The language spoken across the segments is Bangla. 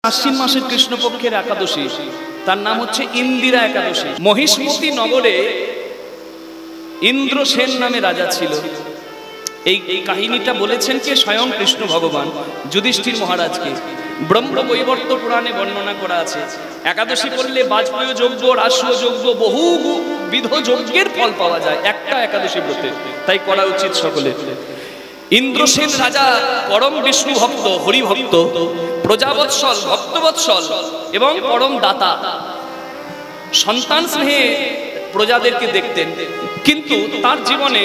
আশ্বিন মাসের কৃষ্ণপক্ষের একাদশী, তার নাম হচ্ছে ইন্দিরা একাদশী। মহিষ্মতি নগরে ইন্দ্রসেন নামে রাজা ছিল। এই কাহিনীটা বলেছেন কে? স্বয়ং কৃষ্ণ ভগবান যুধিষ্ঠির মহারাজকে। ব্রহ্মবৈবর্ত পুরাণে বর্ণনা করা আছে, একাদশী করলে বাজপেয় যজ্ঞ, রাষ্ট্রীয় যজ্ঞ, বহুবিধ যজ্ঞের ফল পাওয়া যায় একটা একাদশী ব্রতে, তাই করা উচিত সকলের। ইন্দ্রসেন রাজা পরম বিষ্ণু ভক্ত, হরিভক্ত, প্রজাবৎসল, ভক্তবৎসল এবং পরম দাতা। সন্তান স্নেহে প্রজাদেরকে দেখতেন, কিন্তু তার জীবনে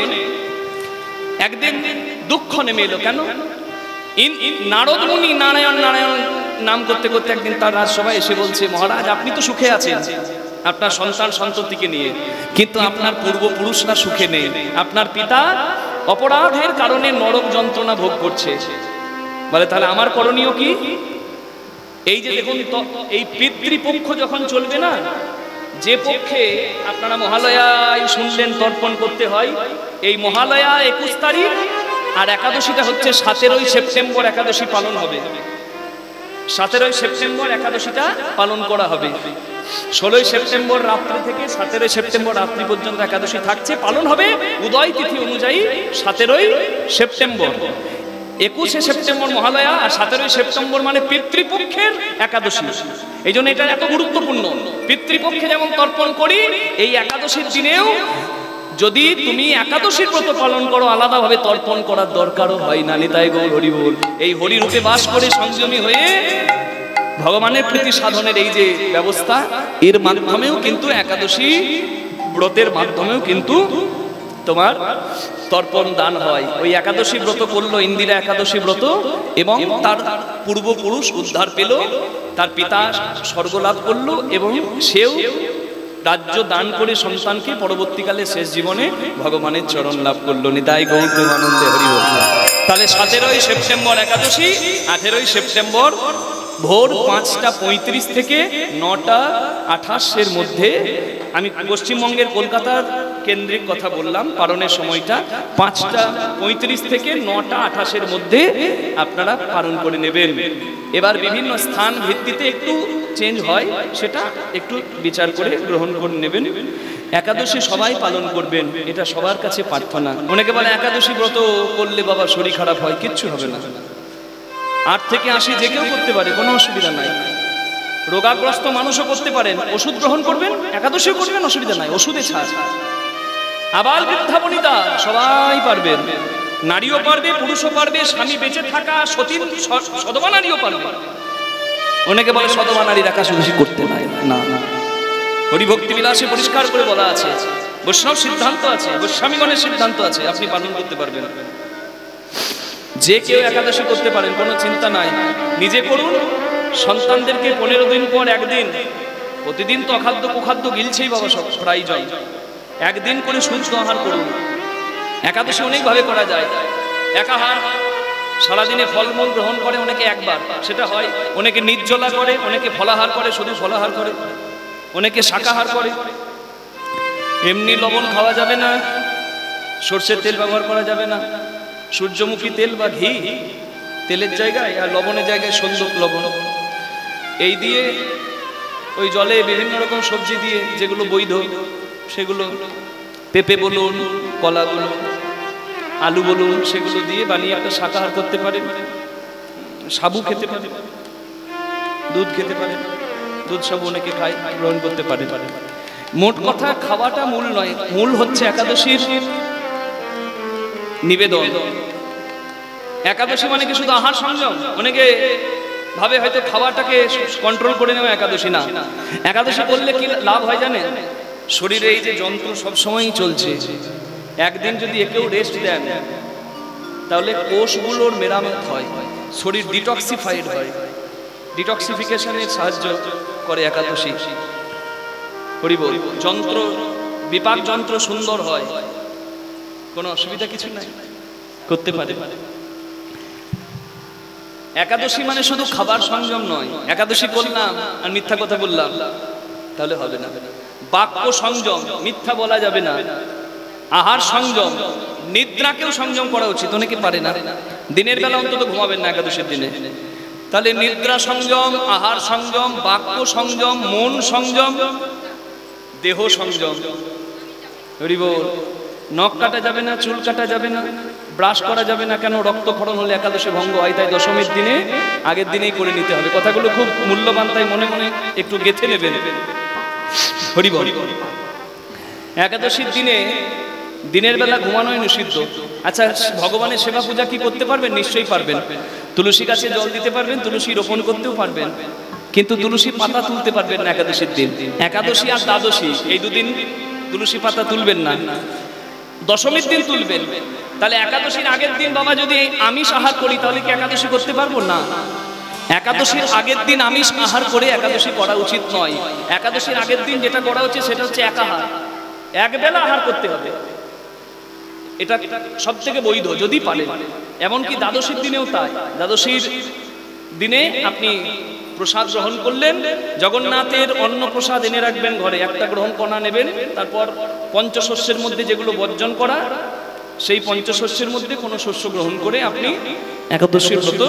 একদিন দুঃখ নেমে এলো। কেন? নারদ মুনি নারায়ণ নারায়ণ নাম করতে করতে একদিন তার রাজসভায় এসে বলছে, মহারাজ আপনি তো সুখে আছেন আপনার সন্তান সন্ততিকে নিয়ে, কিন্তু আপনার পূর্বপুরুষরা সুখে নেই। আপনার পিতা অপরাধের কারণে নরক যন্ত্রণা ভোগ করছে। বলে তাহলে আমার করণীয় কি? এই যে দেখুন, এই পিতৃপক্ষ যখন চলবে না, যে পক্ষে আপনারা মহালয়ায় শুনলেন তর্পণ করতে হয়, এই মহালয়া 21 তারিখ আর একাদশীটা হচ্ছে 17ই সেপ্টেম্বর একাদশী পালন হবে। 17ই সেপ্টেম্বর একাদশীটা পালন করা হবে। 16ই সেপ্টেম্বর রাত্রি থেকে 17ই সেপ্টেম্বর রাত্রি পর্যন্ত একাদশী থাকছে, পালন হবে উদয় তিথি অনুযায়ী 17ই সেপ্টেম্বর। 21শে সেপ্টেম্বর মহালয়া আর 17ই সেপ্টেম্বর মানে পিতৃপক্ষের একাদশী। এই জন্য এটা এত গুরুত্বপূর্ণ। পিতৃপক্ষে যেমন তর্পণ করি, এই একাদশীর দিনেও যদি তুমি একাদশীর ব্রত পালন করো, আলাদাভাবে তর্পণ করার দরকারও হয় না। নিতাই গৌর হরি বল। এই হরি রূপে বাস করে সংযমী হয়ে ভগবানের প্রীতি সাধনের এই যে ব্যবস্থা, এর মাধ্যমেও কিন্তু একাদশী ব্রতের মাধ্যমেও কিন্তু তোমার তর্পণ দান হয়। ওই একাদশী ব্রত করলো, ইন্দিরা একাদশী ব্রত, এবং তার পূর্বপুরুষ উদ্ধার পেল, তার পিতা স্বর্গলাভ করলো এবং সেও রাজ্য দান করে সন্তানকে পরবর্তীকালে শেষ জীবনে ভগবানের চরণ লাভ করলো। নিতাই গৌর প্রেমানন্দে হরি বল। তাহলে 17ই সেপ্টেম্বর একাদশী, 18ই সেপ্টেম্বর ভোর 5:35 থেকে 9:28 মধ্যে, আমি পশ্চিমবঙ্গের কলকাতার কেন্দ্রিক কথা বললাম, পালনের সময়টা 5:35 থেকে 9:28 মধ্যে আপনারা পালন করে নেবেন। এবার বিভিন্ন স্থান ভিত্তিতে একটু চেঞ্জ হয়, সেটা একটু বিচার করে গ্রহণ করে নেবেন। একাদশী সবাই পালন করবেন, এটা সবার কাছে প্রার্থনা। অনেকে বলে একাদশী ব্রত করলে বাবা শরীর খারাপ হয়, কিচ্ছু হবে না। 8 থেকে 80 যে কেউ করতে পারে, কোনো অসুবিধা নাই। রোগাগ্রস্ত মানুষও করতে পারেন, ওষুধ গ্রহণ করবেন, একাদশীও করবেন, অসুবিধা নাই, ওষুধে ছাড়। আবাল বৃদ্ধা বনিতা সবাই পারবেন, নারীও পারবে, পুরুষও পারবে, স্বামী বেঁচে থাকা সতী সধবা নারীও পারবে। অনেকে বলে সধবা নারীর একাদশী করতে নাই, না না, হরিভক্তি বিলাসে পরিষ্কার করে বলা আছে, বৈষ্ণব সিদ্ধান্ত আছে, গোস্বামীগণের সিদ্ধান্ত আছে, আপনি পালন করতে পারবেন। যে কেউ একাদশী করতে পারেন, কোনো চিন্তা নাই। নিজে করুন, সন্তানদেরকে 15 দিন পর একদিন, প্রতিদিন তো অখাদ্য কুখাদ্য গিলছেই বাবা সব প্রায়জন, একদিন করে শুদ্ধ আহার করুন। একাদশী অনেকভাবে করা যায়। একাহার, সারাদিনে ফলমূল গ্রহণ করে অনেকে একবার, সেটা হয়। অনেকে নির্জলা করে, অনেকে ফলাহার করে, শুধু ফলাহার করে, অনেকে শাকাহার করে। এমনি লবণ খাওয়া যাবে না, সর্ষের তেল ব্যবহার করা যাবে না, সূর্যমুখী তেল বা ঘি তেলের জায়গায়, আর লবণের জায়গায় সন্দক লবণ, এই দিয়ে ওই জলে বিভিন্ন রকম সবজি দিয়ে, যেগুলো বৈধ সেগুলো, পেঁপে বলুন, কলা বলুন, আলু বলুন, সেগুলো দিয়ে বানিয়ে একটা শাকাহার করতে পারে। সাবু খেতে পারে, দুধ খেতে পারে, দুধ সাবু অনেকে খায়, গ্রহণ করতে পারে। মোট কথা খাওয়াটা মূল নয়, মূল হচ্ছে একাদশীর নিবেদন। একাদশী মানে কি শুধু আহার সংযম? অনেকে ভাবে হয়তো খাওয়াটাকে কন্ট্রোল করে নেওয়া একাদশী, না। একাদশী করলে কি লাভ হয় জানেন? শরীরে এই যে যন্ত্র সবসময়ই চলছে, একদিন যদি একেও রেস্ট দেন, তাহলে কোষগুলোর মেরামত হয়, শরীর ডিটক্সিফাইড হয়, ডিটক্সিফিকেশনের সাহায্য করে একাদশী। হরি বল। যন্ত্র, বিপাক যন্ত্র সুন্দর হয়, কোনো অসুবিধা কিছু নাই, করতে পারে। একাদশী মানে শুধু খাবার সংযম নয়। একাদশী করলাম আর মিথ্যা কথা বললাম, তাহলে হবে না। বাক্য সংযম, মিথ্যা বলা যাবে না। আহার সংযম, নিদ্রাকেও সংযম করা উচিত, অনেকে পারে না। দিনের বেলা অন্তত ঘুমাবেন না একাদশীর দিনে। তাহলে নিদ্রা সংযম, আহার সংযম, বাক্য সংযম, মন সংযম, দেহ সংযম। হরি বল। নখ কাটা যাবে না, চুল কাটা যাবে না, ব্রাশ করা যাবে না। কেন? রক্তক্ষরণ হলে একাদশী ভঙ্গ হয়, তাই দশমীর দিনে আগের দিনেই করে নিতে হবে। কথাগুলো খুব মূল্যবান, তাই মনে মনে একটু গেঁথে নেবেন। হরি বল। একাদশীর দিনে দিনের বেলা ঘুমানোই নিষিদ্ধ। আচ্ছা, ভগবানের সেবা পূজা কি করতে পারবেন? নিশ্চয়ই পারবেন। তুলসী গাছে জল দিতে পারবেন, তুলসী রোপণ করতেও পারবেন, কিন্তু তুলসী পাতা তুলতে পারবেন না একাদশীর দিন। একাদশী আর দ্বাদশী এই দুদিন তুলসী পাতা তুলবেন না, দশমীর দিন তুলবেন। তাহলে একাদশীর আগের দিন বাবা যদি আমিষ আহার করি, তাহলে কি একাদশী করতে পারবো না? একাদশীর আগের দিন আমিষ আহার করে একাদশী করা উচিত নয়। একাদশীর আগের দিন যেটা করা উচিত সেটা হচ্ছে একাহার, একবেলা আহার করতে হবে। এটা সব থেকে বৈধ যদি পারেন। এমনকি দ্বাদশীর দিনেও তাই। দ্বাদশীর দিনে আপনি প্রসাদ গ্রহণ করলেন, জগন্নাথের অন্ন প্রসাদ এনে রাখবেন ঘরে, একটা গ্রহণ কণা নেবেন, তারপর পঞ্চশস্যের মধ্যে যেগুলো বর্জন করা, সেই পঞ্চশস্যের মধ্যে কোনো শস্য গ্রহণ করে আপনি একাদশীর ব্রত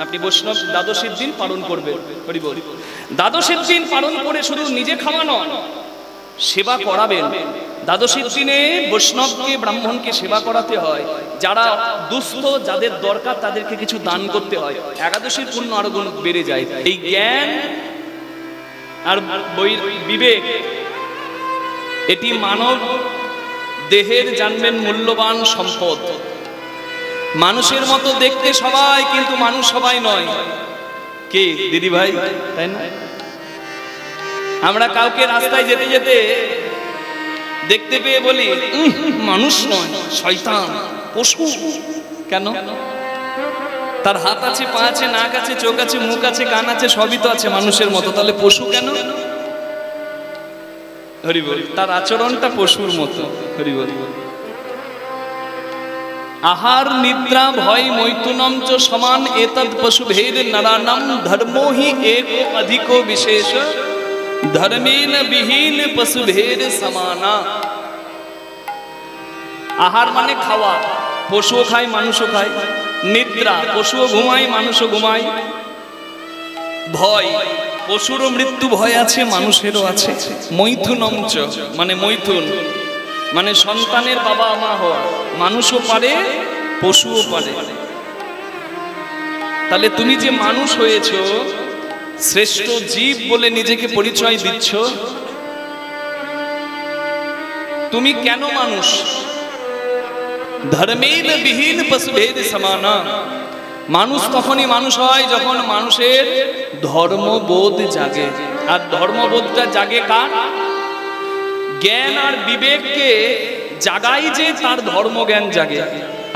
আপনি বৈষ্ণব দ্বাদশীর দিন পালন করবেন। হরি বল। দ্বাদশীর দিন পালন করে শুধু নিজে খাওয়া নয়, সেবা করাবেন। দ্বাদশীর দিনে বৈষ্ণবকে, ব্রাহ্মণকে সেবা করাতে হয়। যারা দুস্থ, যাদের দরকার, তাদেরকে কিছু দান করতে হয়। একাদশীর পুণ্য আরো গুণ বেড়ে যায়। এই জ্ঞান আর বিবেক, এটি মানব দেহের জানবেন মূল্যবান সম্পদ। মানুষের মতো দেখতে সবাই, কিন্তু মানুষ সবাই নয়। কে দিদি ভাই, তাই না? আমরা কাউকে রাস্তায় যেতে যেতে দেখতে পেয়ে বলি মানুষ নয়, শয়তান, পশু। কেন? তার হাত আছে, পা আছে, নাক আছে, চোখ আছে, মুখ আছে, কান আছে, সবই তো আছে মানুষের মতো, তাহলে পশু কেন? হরি বল। তার আচরণটা পশুর মতো। হরি বল। আহার নিদ্রা ভয় মৈথুনম চ সমান এতদ পশুভেদ নরানাম ধর্মো হি एको अधिको विशेष ধর্মেন বিহীন পশুভেদ সমানা। আহার মানে খাওয়া, পশুও খায় মানুষও খায়। নিদ্রা, পশুও ঘুমায় মানুষও ঘুমায়। ভয়, পশুরও মৃত্যু ভয় আছে, মানুষেরও আছে। মৈথুনম চ মানে মৈথুন, মানে সন্তানের বাবা মা হওয়া, মানুষও পারে পশুও পারে। তাহলে তুমি যে মানুষ হয়েছ, শ্রেষ্ঠ জীব বলে নিজেকে পরিচয় দিচ্ছ, তুমি কেন মানুষ? ধর্মের বিহীন পশুভেদ সমানা। মানুষ তখনই মানুষ হয় যখন মানুষের ধর্মবোধ জাগে। আর ধর্মবোধটা জাগে কার? জ্ঞান আর বিবেককে জাগাই যে তার ধর্মজ্ঞান জাগে।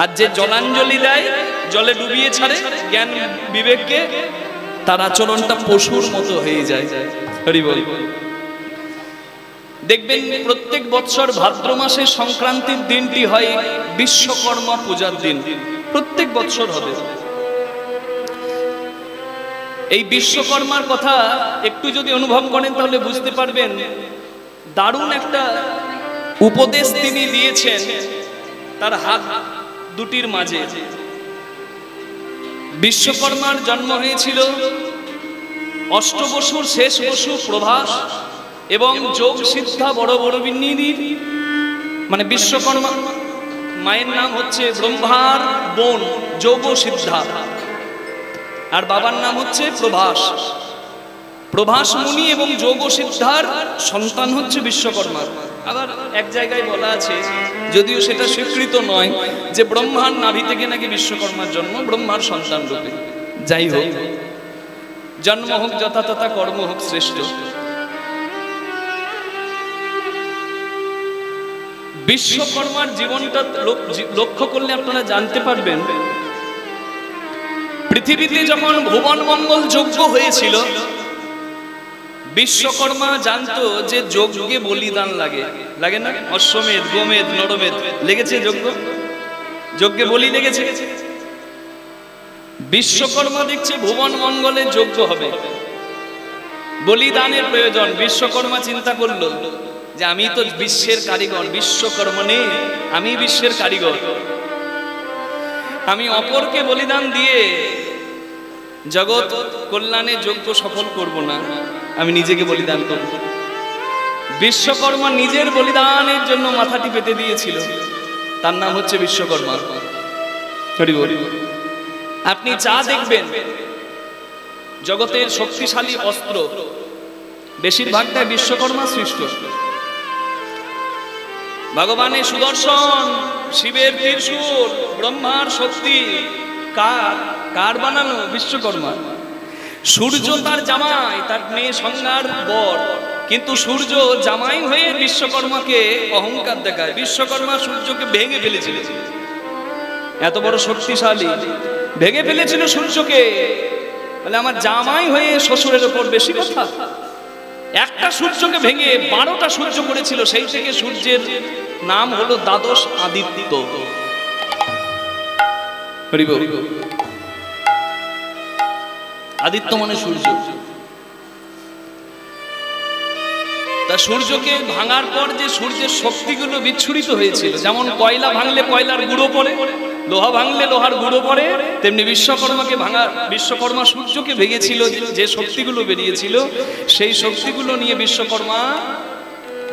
আর যে জলাঞ্জলি দেয়, জলে ডুবিয়ে ছাড়ে জ্ঞান বিবেককে, তার আচরণটা পশুর মতো হয়ে যায়। হরি বল। দেখবেন প্রত্যেক বৎসর ভাদ্র মাসের সংক্রান্তির দিনটি হয় বিশ্বকর্মা পূজার দিন। প্রত্যেক বৎসর হবে। এই বিশ্বকর্মার কথা একটু যদি অনুভব করেন তাহলে বুঝতে পারবেন দারুণ একটা উপদেশ তিনি দিয়েছেন তার হাত দুটির মাঝে। বিশ্বকর্মার জন্ম হয়েছিল অষ্টবসুর শেষ বসু প্রভাস এবং যোগ সিদ্ধা বড় বড় বিন্নির, মানে বিশ্বকর্মা মায়ের নাম হচ্ছে ব্রহ্মার বোন যোগ সিদ্ধা, আর বাবার নাম হচ্ছে প্রভাস। প্রভাস মুনি এবং যোগ সিদ্ধার সন্তান হচ্ছে বিশ্বকর্মা। আবার এক জায়গায় বলা আছে, যদিও সেটা স্বীকৃত নয়, যে ব্রহ্মার নাভি থেকে নাকি বিশ্বকর্মার জন্ম, ব্রহ্মার সন্তান রূপে। যাই হোক, জন্ম হোক যথা তথা, কর্ম হোক শ্রেষ্ঠ। বিশ্বকর্মার জীবনটা লক্ষ্য করলে আপনারা জানতে পারবেন, পৃথিবীতে যখন ভুবন মঙ্গল যজ্ঞ হয়েছিল, বিশ্বকর্মা জানতো যে যজ্ঞে বলিদান লাগে, লাগে না? অশ্বমেধ, গোমেধ, নরমেধ লেগেছে যজ্ঞ, যজ্ঞে বলি লেগেছে। বিশ্বকর্মা দেখছে ভুবন মঙ্গলে যজ্ঞ হবে, বলিদানের প্রয়োজন। বিশ্বকর্মা চিন্তা করলো যে আমি তো বিশ্বের কারিগর, বিশ্বকর্মা নেই, আমি বিশ্বের কারিগর, আমি অপরকে বলিদান দিয়ে জগৎ কল্যাণে যজ্ঞ সফল করব না, আমি নিজেকে বলিদান করব। বিশ্বকর্মা নিজের বলিদানের জন্য মাথাটি পেতে দিয়েছিল, তার নাম হচ্ছে বিশ্বকর্মা। আপনি যা দেখবেন জগতের শক্তিশালী অস্ত্র বেশিরভাগটাই বিশ্বকর্মা সৃষ্ট। ভগবানের সুদর্শন, শিবের ত্রিশূল, ব্রহ্মার শক্তি কার বানানো? বিশ্বকর্মা। সূর্য তার জামাই, তার মেয়ে সংজ্ঞার বর, কিন্তু সূর্য জামাই হয়ে বিশ্বকর্মাকে অহংকার দেখায়। বিশ্বকর্মা সূর্যকে ভেঙে ফেলেছিল, এত বড় শক্তিশালী, ভেঙে ফেলেছিল সূর্যকে। বলে আমার জামাই হয়ে শ্বশুরের উপর বেশি কথা। একটা সূর্যকে ভেঙে 12টা সূর্য করেছিল, সেই থেকে সূর্যের নাম হলো দ্বাদশ আদিত্য। আদিত্য মানে সূর্য। তা সূর্যকে ভাঙার পর যে সূর্যের শক্তিগুলো বিচ্ছুরিত হয়েছিল, যেমন কয়লা ভাঙলে কয়লার গুঁড়ো পড়ে, লোহা ভাঙলে লোহার গুঁড়ো পড়ে, তেমনি বিশ্বকর্মা সূর্যকে ভেঙেছিল। যে শক্তিগুলো বেরিয়েছিল সেই শক্তিগুলো নিয়ে বিশ্বকর্মা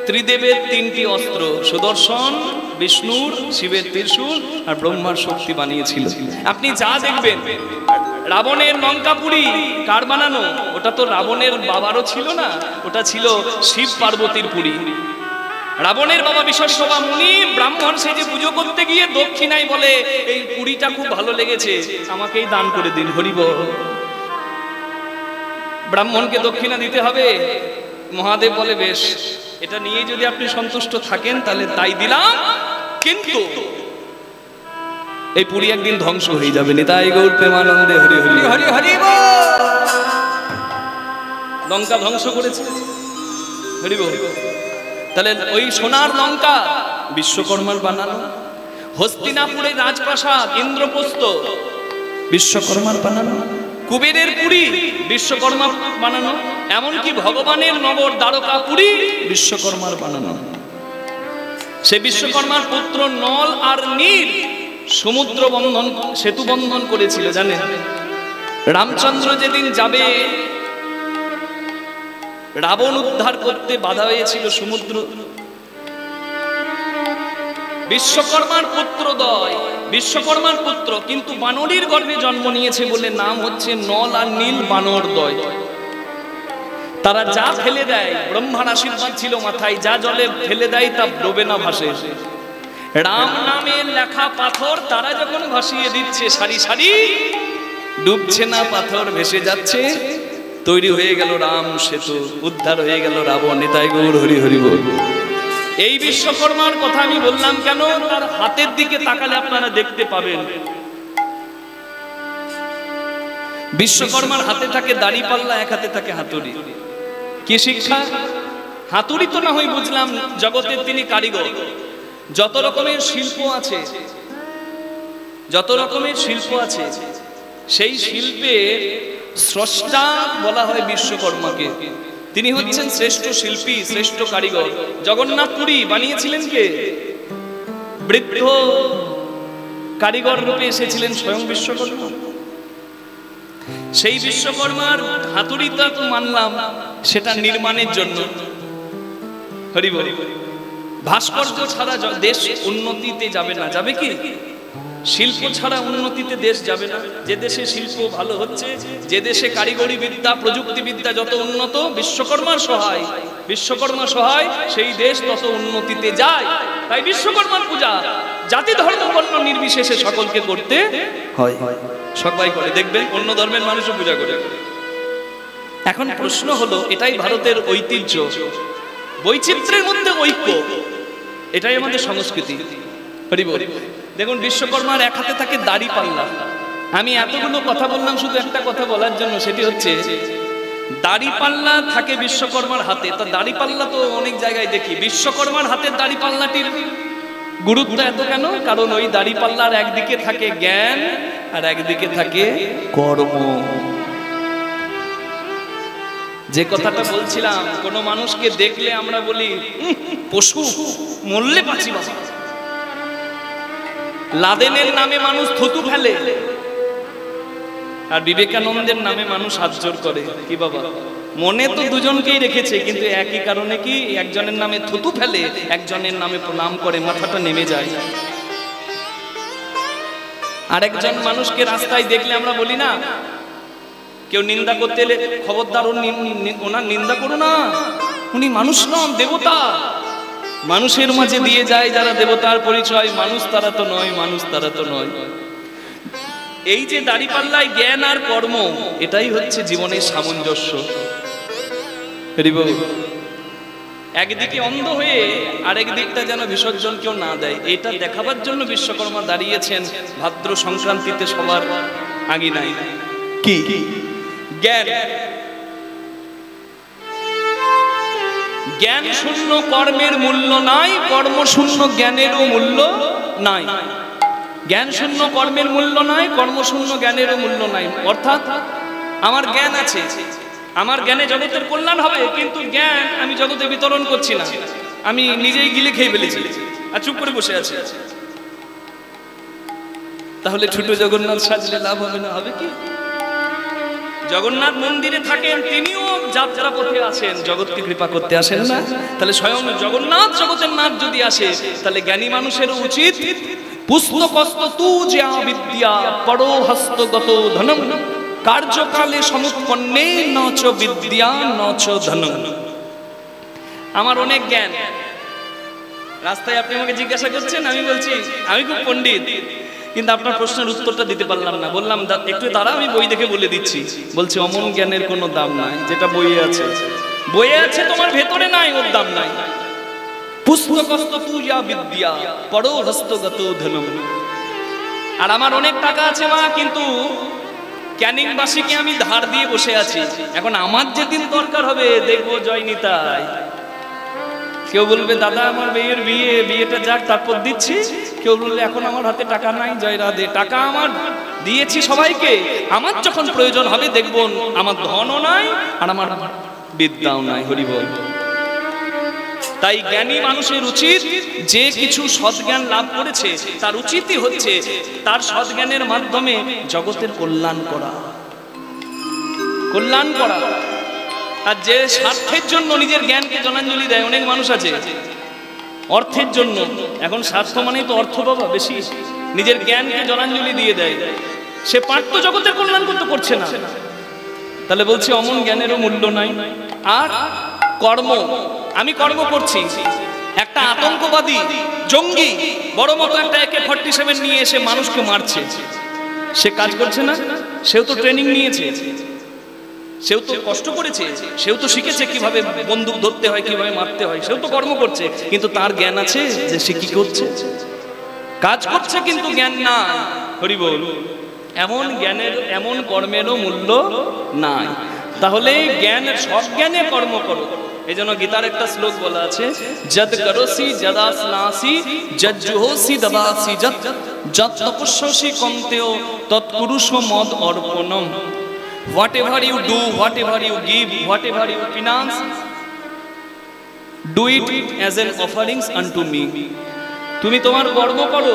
ত্রিদেবের 3টি অস্ত্র, সুদর্শন, বিষ্ণুর, শিবের ত্রিশূল আর ব্রহ্মার শক্তি বানিয়েছিল। আপনি যা দেখবেন, রাবণের লঙ্কাপুরী কার বানানো? ওটা তো রাবণের বাবারও ছিল না, ওটা ছিল শিব পার্বতীর পুরী। রাবণের বাবা বিশ্বসভা মুনি ব্রাহ্মণ সেজে পুজো করতে গিয়ে দক্ষিণায় বলে, এই পুরীটা খুব ভালো লেগেছে, আমাকেই দান করে দিন। হরিব। ব্রাহ্মণকে দক্ষিণা দিতে হবে। মহাদেব বলে বেশ, এটা নিয়ে যদি আপনি সন্তুষ্ট থাকেন তাহলে তাই দিলাম, কিন্তু এই পুরী একদিন ধ্বংস হয়ে যাবে। নিতাই গৌর প্রেমানন্দে হরি হরি হরি হরি বল। লঙ্কা ধ্বংস করেছে, হরি বল। তাহলে ওই সোনার লঙ্কা বিশ্বকর্মার বানানো। হস্তিনাপুরের রাজপ্রাসাদ ইন্দ্রপ্রস্থ বিশ্বকর্মার বানানো। কুবেরের পুরী বিশ্বকর্মা বানানো। এমনকি ভগবানের নগর দ্বারকাপুরী বিশ্বকর্মার বানানো। সে বিশ্বকর্মার পুত্র নল আর নীল সমুদ্র বন্ধন, সেতু বন্ধন করেছিল, জানেন? রামচন্দ্র যেদিন যাবে রাবণ উদ্ধার করতে, বাধা হয়েছিল সমুদ্র। বিশ্বকর্মার পুত্রদ্বয়, বিশ্বকর্মার পুত্র, কিন্তু বানরের গর্ভে জন্ম নিয়েছে বলে নাম হচ্ছে নল আর নীল বানরদ্বয়। তারা যা ফেলে দেয়, ব্রহ্মার আশীর্বাদ ছিল মাথায়, যা জলে ফেলে দেয় তা ডোবে না, ভাসে। রাম নামের লেখা পাথর তারা যখন ভাসিয়ে দিচ্ছে সারি সারি, ডুবছে না পাথর, ভেসে যাচ্ছে। তৈরি হয়ে গেল রাম সেতু, উদ্ধার হয়ে গেল রাবণ। নিতাই গৌর হরি হরি বল। এই বিশ্বকর্মার কথা আমি বললাম কেন? তার হাতের দিকে তাকালে আপনারা দেখতে পাবেন বিশ্বকর্মার হাতে থাকে দাড়িপাল্লা, এক হাতে থাকে হাতুড়ি। কি শিক্ষা? হাতুড়ি তো না হয় বুঝলাম, জগতের তিনি কারিগর। যত রকমের শিল্প আছে, যত রকমের শিল্প আছে, সেই শিল্পের স্রষ্টা বলা হয় বিশ্বকর্মাকে। তিনি হচ্ছেন শ্রেষ্ঠ শিল্পী, শ্রেষ্ঠ কারিগর। জগন্নাথ পুরী বানিয়েছিলেন কে? বৃদ্ধ কারিগর রূপে এসেছিলেন স্বয়ং বিশ্বকর্মা। সেই বিশ্বকর্মার হাতুড়িটা তো মানলাম সেটা নির্মাণের জন্য, হরি বল। ভাস্কর্য ছাড়া দেশ উন্নতিতে যাবে না। যাবে কি? শিল্প ছাড়া উন্নতিতে দেশ যাবে না। যে দেশে শিল্প ভালো হচ্ছে, যে দেশে কারিগরি বিদ্যা, প্রযুক্তিবিদ্যা যত উন্নত, বিশ্বকর্মার সহায়, বিশ্বকর্মা সহায়, সেই দেশ তত উন্নতিতে যায়। তাই বিশ্বকর্মার পূজা জাতি ধর্ম বর্ণ নির্বিশেষে সকলকে করতে হয়। সবাই করে, দেখবেন অন্য ধর্মের মানুষও পূজা করে। এখন প্রশ্ন হলো, এটাই ভারতের ঐতিহ্য, বৈচিত্র্যের মধ্যে ঐক্য, এটাই আমাদের সংস্কৃতি। হরি বল। দেখুন, বিশ্বকর্মার এক হাতে থাকে দাড়িপাল্লা। আমি এতগুলো কথা বললাম শুধু একটা কথা বলার জন্য, সেটি হচ্ছে দাড়িপাল্লা থাকে বিশ্বকর্মার হাতে। তা দাড়িপাল্লা তো অনেক জায়গায় দেখি, বিশ্বকর্মার হাতের দাড়িপাল্লাটির গুরুত্ব এত কেন? কারণ ওই দাড়িপাল্লার একদিকে থাকে জ্ঞান আর একদিকে থাকে কর্ম। যে কথাটা বলছিলাম, কোন মানুষকে দেখলে আমরা বলি পশু, মরলে বাঁচি বাঁচি। লাদেনের নামে মানুষ থুতু ফেলে, আর বিবেকানন্দের নামে মানুষ হাত জোর করে। কি বাবা, মনে তো দুজনকেই রেখেছে, কিন্তু একই কারণে কি একজনের নামে থুতু ফেলে, একজনের নামে প্রণাম করে, মাথাটা নেমে যায়। আরেকজন মানুষকে রাস্তায় দেখলে আমরা বলি না, কেউ নিন্দা করতে এলে খবরদার ওনার নিন্দা করো না, উনি মানুষ নন, দেবতা। মানুষের মাঝে দিয়ে যায় যারা দেবতার পরিচয়, মানুষ তারা তো নয়, মানুষ তারা তো নয়। এই যে দাঁড়িপাল্লায় জ্ঞান আর কর্ম, এটাই হচ্ছে জীবনের সামঞ্জস্য। একদিকে অন্ধ হয়ে আরেক দিকটা যেন বিসর্জন কেউ না দেয়, এটা দেখাবার জন্য বিশ্বকর্মা দাঁড়িয়েছেন ভাদ্র সংক্রান্তিতে সবার আঙিনায়। কি জ্ঞান, জ্ঞান শূন্য কর্মের মূল্য নাই, কর্ম শূন্য জ্ঞানেরও মূল্য নাই। জ্ঞান শূন্য কর্মের মূল্য নাই, কর্ম শূন্য জ্ঞানেরও মূল্য নাই। অর্থাৎ আমার জ্ঞান আছে, আমার জ্ঞানে জগতের কল্যাণ হবে, কিন্তু জ্ঞান আমি জগতে বিতরণ করছি না, আমি নিজেই গিলে খেয়ে ফেলেছি আর চুপ করে বসে আছি। তাহলে ছোট জগন্নাথ সাজলে লাভ হবে না? হবে কি? জগন্নাথ মন্দিরে থাকেন, তিনিও যাত্রা পথে আসেন, জগৎকে কৃপা করতে আসেন না? তাহলে স্বয়ং জগন্নাথ জগতের নাথ যদি আসে, তাহলে জ্ঞানী মানুষের উচিত পুস্তকস্ত তু যে বিদ্যা পরো হস্তগত ধনম কার্যকালে সমুৎপন্নে নচ বিদ্যা নচ ধনম। আমার অনেক জ্ঞান, রাস্তায় আপনি আমাকে জিজ্ঞাসা করছেন, আমি বলছি আমি খুব পণ্ডিত, কিন্তু আপনার প্রশ্নের উত্তরটা দিতে পারলাম না। বললাম একটু তারা আমি বই দেখে বলে দিচ্ছি। বলছে অমন জ্ঞানের কোনো দাম নাই, যেটা বইয়ে আছে, বইয়ে আছে তোমার ভেতরে নাই, ওর দাম নাই। পুস্তকস্ত পূজা বিদ্যা পরো হস্তগত ধনম। আর আমার অনেক টাকা আছে মা, কিন্তু ক্যানিংবাসীকে আমি ধার দিয়ে বসে আছি। এখন আমার যেদিন দরকার হবে দেখবো জয় নিতাই। কেউ বলবে দাদা আমার মেয়ের বিয়েটা যাক তারপর দিচ্ছি, কেউ বলবে এখন আমার হাতে টাকা নাই, জয় রাধে। টাকা আমার দিয়েছি সবাইকে, আমার যখন প্রয়োজন হবে দেখবো আমার ধনও নাই আর আমার বিদ্যাও নাই। হরি বল। তাই জ্ঞানী মানুষের উচিত যে কিছু সৎজ্ঞান লাভ করেছে তার উচিতই হচ্ছে তার সৎজ্ঞানের মাধ্যমে জগতের কল্যাণ করা, কল্যাণ করা। আর যে স্বার্থের জন্য নিজের জ্ঞানকে জলাঞ্জলি দেয়, অনেক মানুষ আছে অর্থের জন্য। এখন স্বার্থ মানেই তো অর্থ বাবা বেশি, নিজের জ্ঞানকে জলাঞ্জলি দিয়ে দেয়, সে পার্থ জগতের কল্যাণ করতে করছে না। তাহলে বলছি অমন জ্ঞানেরও মূল্য নাই। আর কর্ম, আমি কর্ম করছি, একটা আতঙ্কবাদী জঙ্গি বড় মতো একটা AK-47 নিয়ে এসে মানুষকে মারছে, সে কাজ করছে না? সেও তো ট্রেনিং নিয়েছে, সেও তো কষ্ট করেছে, সেও তো শিখেছে কিভাবে বন্দুক ধরতে হয়, কিভাবে মারতে হয়, সেও তো কর্ম করছে, কিন্তু তার জ্ঞান আছে যে সে কি করছে, কাজ করছে, কিন্তু জ্ঞান না। হরি বল। এমন জ্ঞানের এমন কর্মেরও মূল্য নাই। তাহলে জ্ঞানের সব জ্ঞানে কর্ম করো। এই জন্য গীতার একটা শ্লোক বলা আছে, যদ করোসি যদাসনাসি যজ্জুহোসি দদাসি যত তপস্যসি কন্তেয় তৎকুরুষ মদ অর্পণম। Whatever you do, whatever you give, whatever you finance, do it as an offerings unto me. তুমি তোমার কর্ম করো,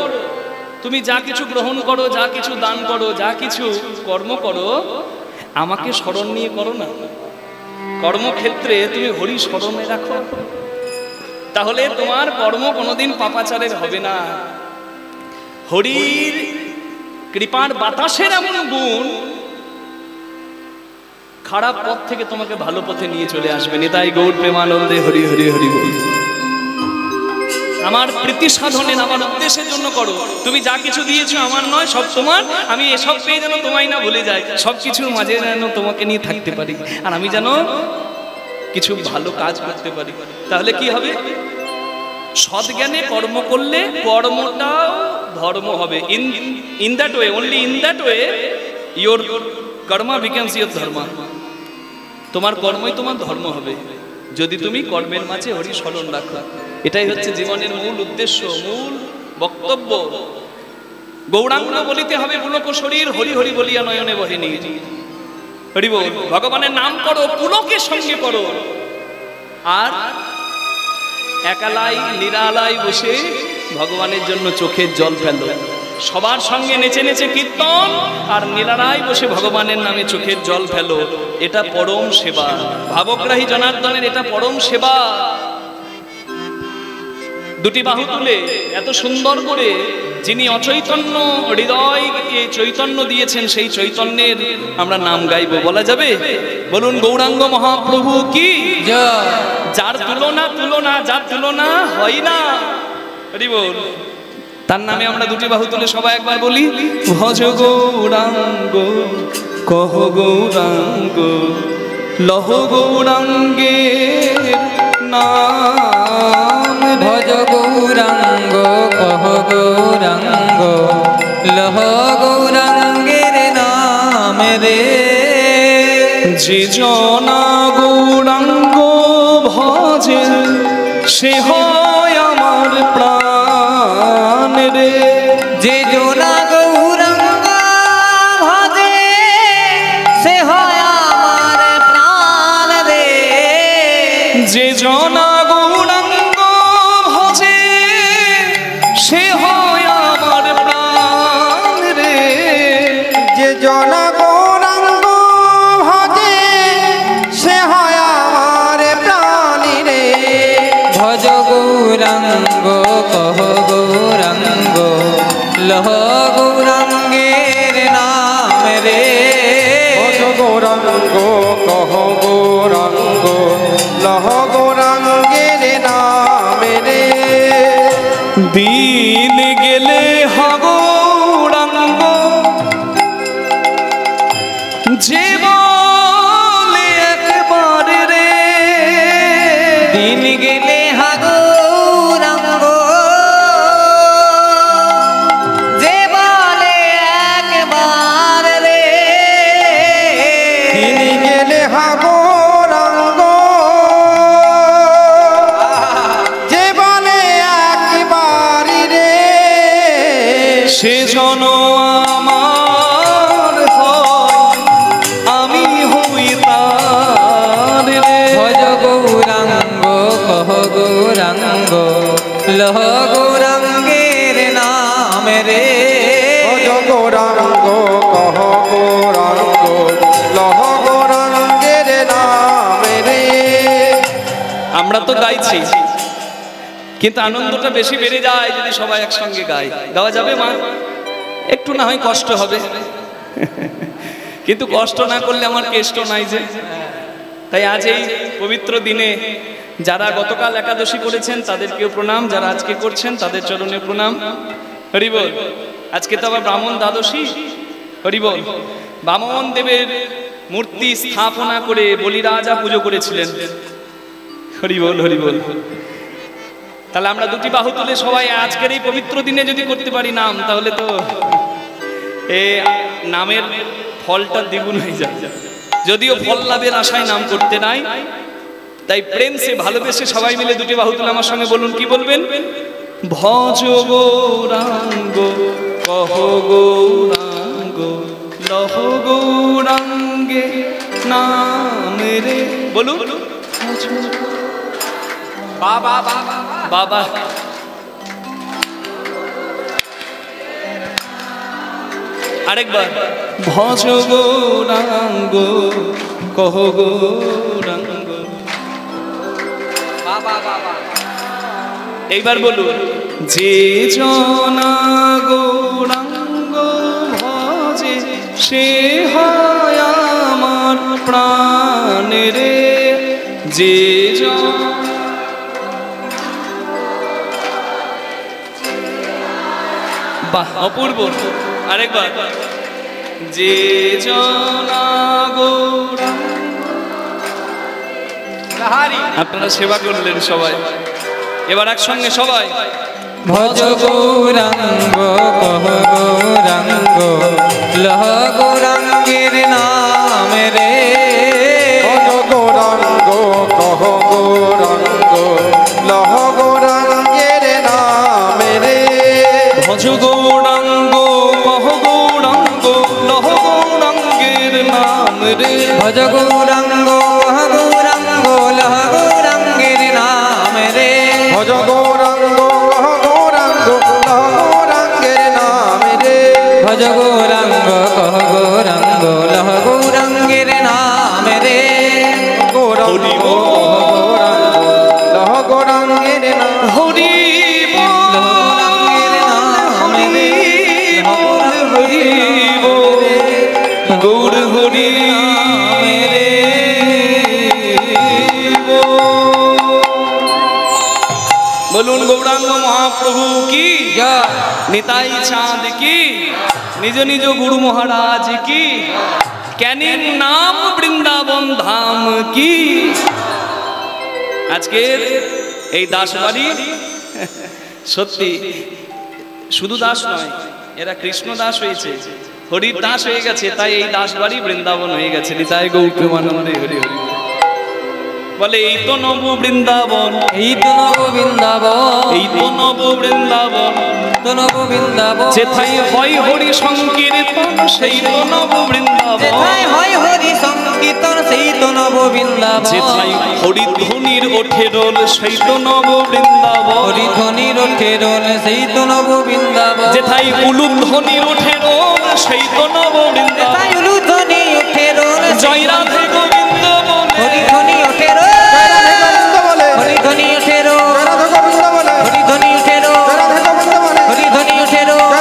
তুমি যা কিছু গ্রহণ করো, যা কিছু দান করো, যা কিছু কর্ম করো, আমাকে স্মরণ নিয়ে করো না। কর্মক্ষেত্রে তুমি হরি স্মরণে রাখো, তাহলে তোমার কর্ম কোনোদিন পাপাচারের হবে না। হরির কৃপার বাতাসের এমন গুণ, খারাপ পথ থেকে তোমাকে ভালো পথে নিয়ে চলে আসবে। নিতাই গৌর প্রেমানন্দে হরি হরি হরি বল। আমার প্রীতি সাধনের, আমার উদ্দেশ্যের জন্য করো। তুমি যা কিছু দিয়েছো আমার নয়, সব তোমার। আমি এসব পেয়ে যেন তোমায় না ভুলে যাই, সব কিছুর মাঝে যেন তোমাকে নিয়ে থাকতে পারি, আর আমি যেন কিছু ভালো কাজ করতে পারি। তাহলে কি হবে? সৎজ্ঞানে কর্ম করলে কর্মটাও ধর্ম হবে। In that way, only in that way your Karma becomes your ধর্ম। তোমার কর্মই তোমার ধর্ম হবে যদি তুমি কর্মের মাঝে হরি স্মরণ রাখো। এটাই হচ্ছে জীবনের মূল উদ্দেশ্য, মূল বক্তব্য। গৌরাঙ্গ বলিতে হবে পুলক শরীর, হরি হরি বলিয়া নয়নে বহে নীর। হরি বল। ভগবানের নাম করো, পুলকের সঙ্গে করো, আর একালাই নিরালাই বসে ভগবানের জন্য চোখের জল ফেলো। সবার সঙ্গে নেচে নেচে কীর্তন আর নিরারায় বসে ভগবানের নামে চোখের জল ফেলো, এটা পরম সেবা। ভাবগ্রাহী জনার্দনের এটা পরম সেবা। দুটি বাহু তুলে এত সুন্দর করে যিনি অচৈতন্য হৃদয়কে চৈতন্য দিয়েছেন, সেই চৈতন্যের আমরা নাম গাইব, বলা যাবে? বলুন গৌরাঙ্গ মহাপ্রভু কি জয়। যার তুলনা যার তুলনা হয় না, হরি বল। তার নামে আমরা দুটি বাহু তুলে সবাই একবার বলি, ভজ গৌরাঙ্গ কহ গৌরাঙ্গ লহ গৌরাঙ্গের নাম। ভজ গৌরাঙ্গ কহ গৌরাঙ্গ লহ গৌরাঙ্গের নাম রে। যে জনা গৌরাঙ্গ ভজে সে হয় আমার প্রাণ রে। যে জনা গৌরাঙ্গ ভজে সে হয় আমার প্রাণ রে। যে জনা গৌরাঙ্গ ভজে সে হয় আমার প্রাণ রে। যে জনা গৌরাঙ্গ ভজে সে হয় আমার প্রাণ রে। ভজ গৌরাঙ্গ কহ গৌরাঙ্গ লহ গৌরাঙ্গের নাম রে। ভজ গৌরাঙ্গ কহ গৌরাঙ্গ লহ গৌরাঙ্গের নাম রে। দিন গেলে গৌরাঙ্গ যে বলে একবার রে। দিন গেলে গৌরাঙ্গ যে বলে একবার রে। দিন গেলে গৌরাঙ্গ যে বলে একবার রে। সেজন আমার হয় আমি হই তার রে। ভজ গৌরাঙ্গ কহ গৌরাঙ্গ লহ গৌরাঙ্গের নাম রে। ভজ গৌরাঙ্গ কহ গৌরাঙ্গ লহ গৌরাঙ্গের নাম রে। আমরা তো গাইছি, কিন্তু আনন্দটা বেশি বেড়ে যায় যদি সবাই একসঙ্গে গায়। গাওয়া যাবে মা? একটু না হয় কষ্ট হবে, কিন্তু কষ্ট না করলে আমার কেষ্ট নাই যে। তাই আজ এই পবিত্র দিনে যারা গতকাল একাদশী করেছেন তাদেরকেও প্রণাম, যারা আজকে করছেন তাদের চরণে প্রণাম। হরি বল। আজকে তো আবার ব্রাহ্মণ দ্বাদশী। হরি বল। বামন দেবের মূর্তি স্থাপনা করে বলিরাজা পুজো করেছিলেন। হরি বল হরি বল। তাহলে আমরা দুটি বাহু তুলে সবাই আজকের এই পবিত্র দিনে যদি করতে পারি নাম, তাহলে তো এ নামের ফলটা দ্বিগুণ হয়ে যায়। যদিও ফল লাভের আশায় নাম করতে নাই, তাই প্রেম সে ভালোবেসে সবাই মিলে দুটি বাহু তুলে আমার সঙ্গে বলুন, কি বলবেন? ভজ গৌরাঙ্গ কহ গৌরাঙ্গ লহ গৌরাঙ্গে নাম রে। বলুন বাবা বাবা বাবা। আরেকবার, ভজ গৌরাঙ্গ কহ গৌরাঙ্গ বাবা বাবা। এইবার বলুন, যে জনা গৌরাঙ্গ ভজে সে হয় আমার প্রাণ রে। যে বাহ, অপূর্ব। আরেকবার, যে জনা গৌরাঙ্গ। আপনারা সেবা করলেন সবাই, এবার একসঙ্গে সবাই। ভজ গৌরাঙ্গ কহ গৌরাঙ্গ লহ গৌরাঙ্গের নাম রে। ভজ গৌরাঙ্গ কহ গৌরাঙ্গ লহ গৌরাঙ্গের নাম রে। ভজ গৌরাঙ্গ কহ গৌরাঙ্গ লহ গৌরাঙ্গের নাম রে। ভজ গৌরাঙ্গ কহ গৌরাঙ্গ লহ গৌরাঙ্গের নাম রে। ভজ গৌরাঙ্গ কহ গৌরাঙ্গ লহ গৌরাঙ্গের নাম গৌরাঙ্গ লহ গৌরাঙ্গের নাম হরি গৌরাঙ্গের নাম রে হরি গৌর হরি রে বলুন গৌরাঙ্গ মহাপ্রভু কি জয় নিতাই চাঁদ কি নিজ নিজ গুরু মহারাজ কি ক্যানির নাম বৃন্দাবন ধাম কি। আজকের এই দাসবাড়ি সত্যি শুধু দাস নয়, এরা কৃষ্ণ দাস হয়েছে, হরির দাস হয়ে গেছে, তাই এই দাসবাড়ি বৃন্দাবন হয়ে গেছে। নিতাই গৌর প্রেমানন্দে হরি হরি বলে এই তো নব বৃন্দাবন, এই তো নব বৃন্দাবন, এই তো নব বৃন্দাবন, তো নব বৃন্দাবন যেথায় হয় হরি সংকীর্তন সেই তো নব বৃন্দাবন, যেথায় হয় হরি সংকীর্তন সেই তো নব বৃন্দাবন, যেথায় হরি ধ্বনির ওঠে রোল সেই তো নব বৃন্দাবন, হরি ধ্বনির ওঠে রোল সেই তো নব বৃন্দাবন, যেথায় উলু ধ্বনির ওঠে রোল সেই তো নব বৃন্দাবন, যেথায় উলু ধ্বনি ওঠে রোল জয় রাধে গোবিন্দ বলে হরি ধ্বনি ওঠে রোল, হরি ধ্বনি ওঠে রোল, হরি ধ্বনি ওঠে রোল, হরি ধ্বনি ওঠে রোল,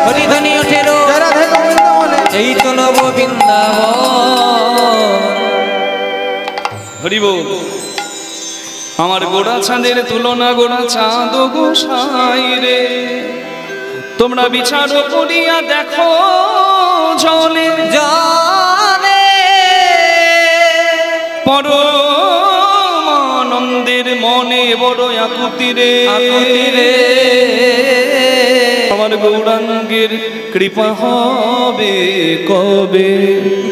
হরি ধ্বনি ওঠে রোল এই তো নব বৃন্দাবন। হরি বল। আমার গোড়া চাঁদের তুলনা গোড়া চাঁদ গোসাই রে, তোমরা বিচার করিয়া দেখো জলে জানে পরমানন্দের মনে বড় আকুতি রে, আকুতি রে আমার গৌরাঙ্গের কৃপা হবে কবে,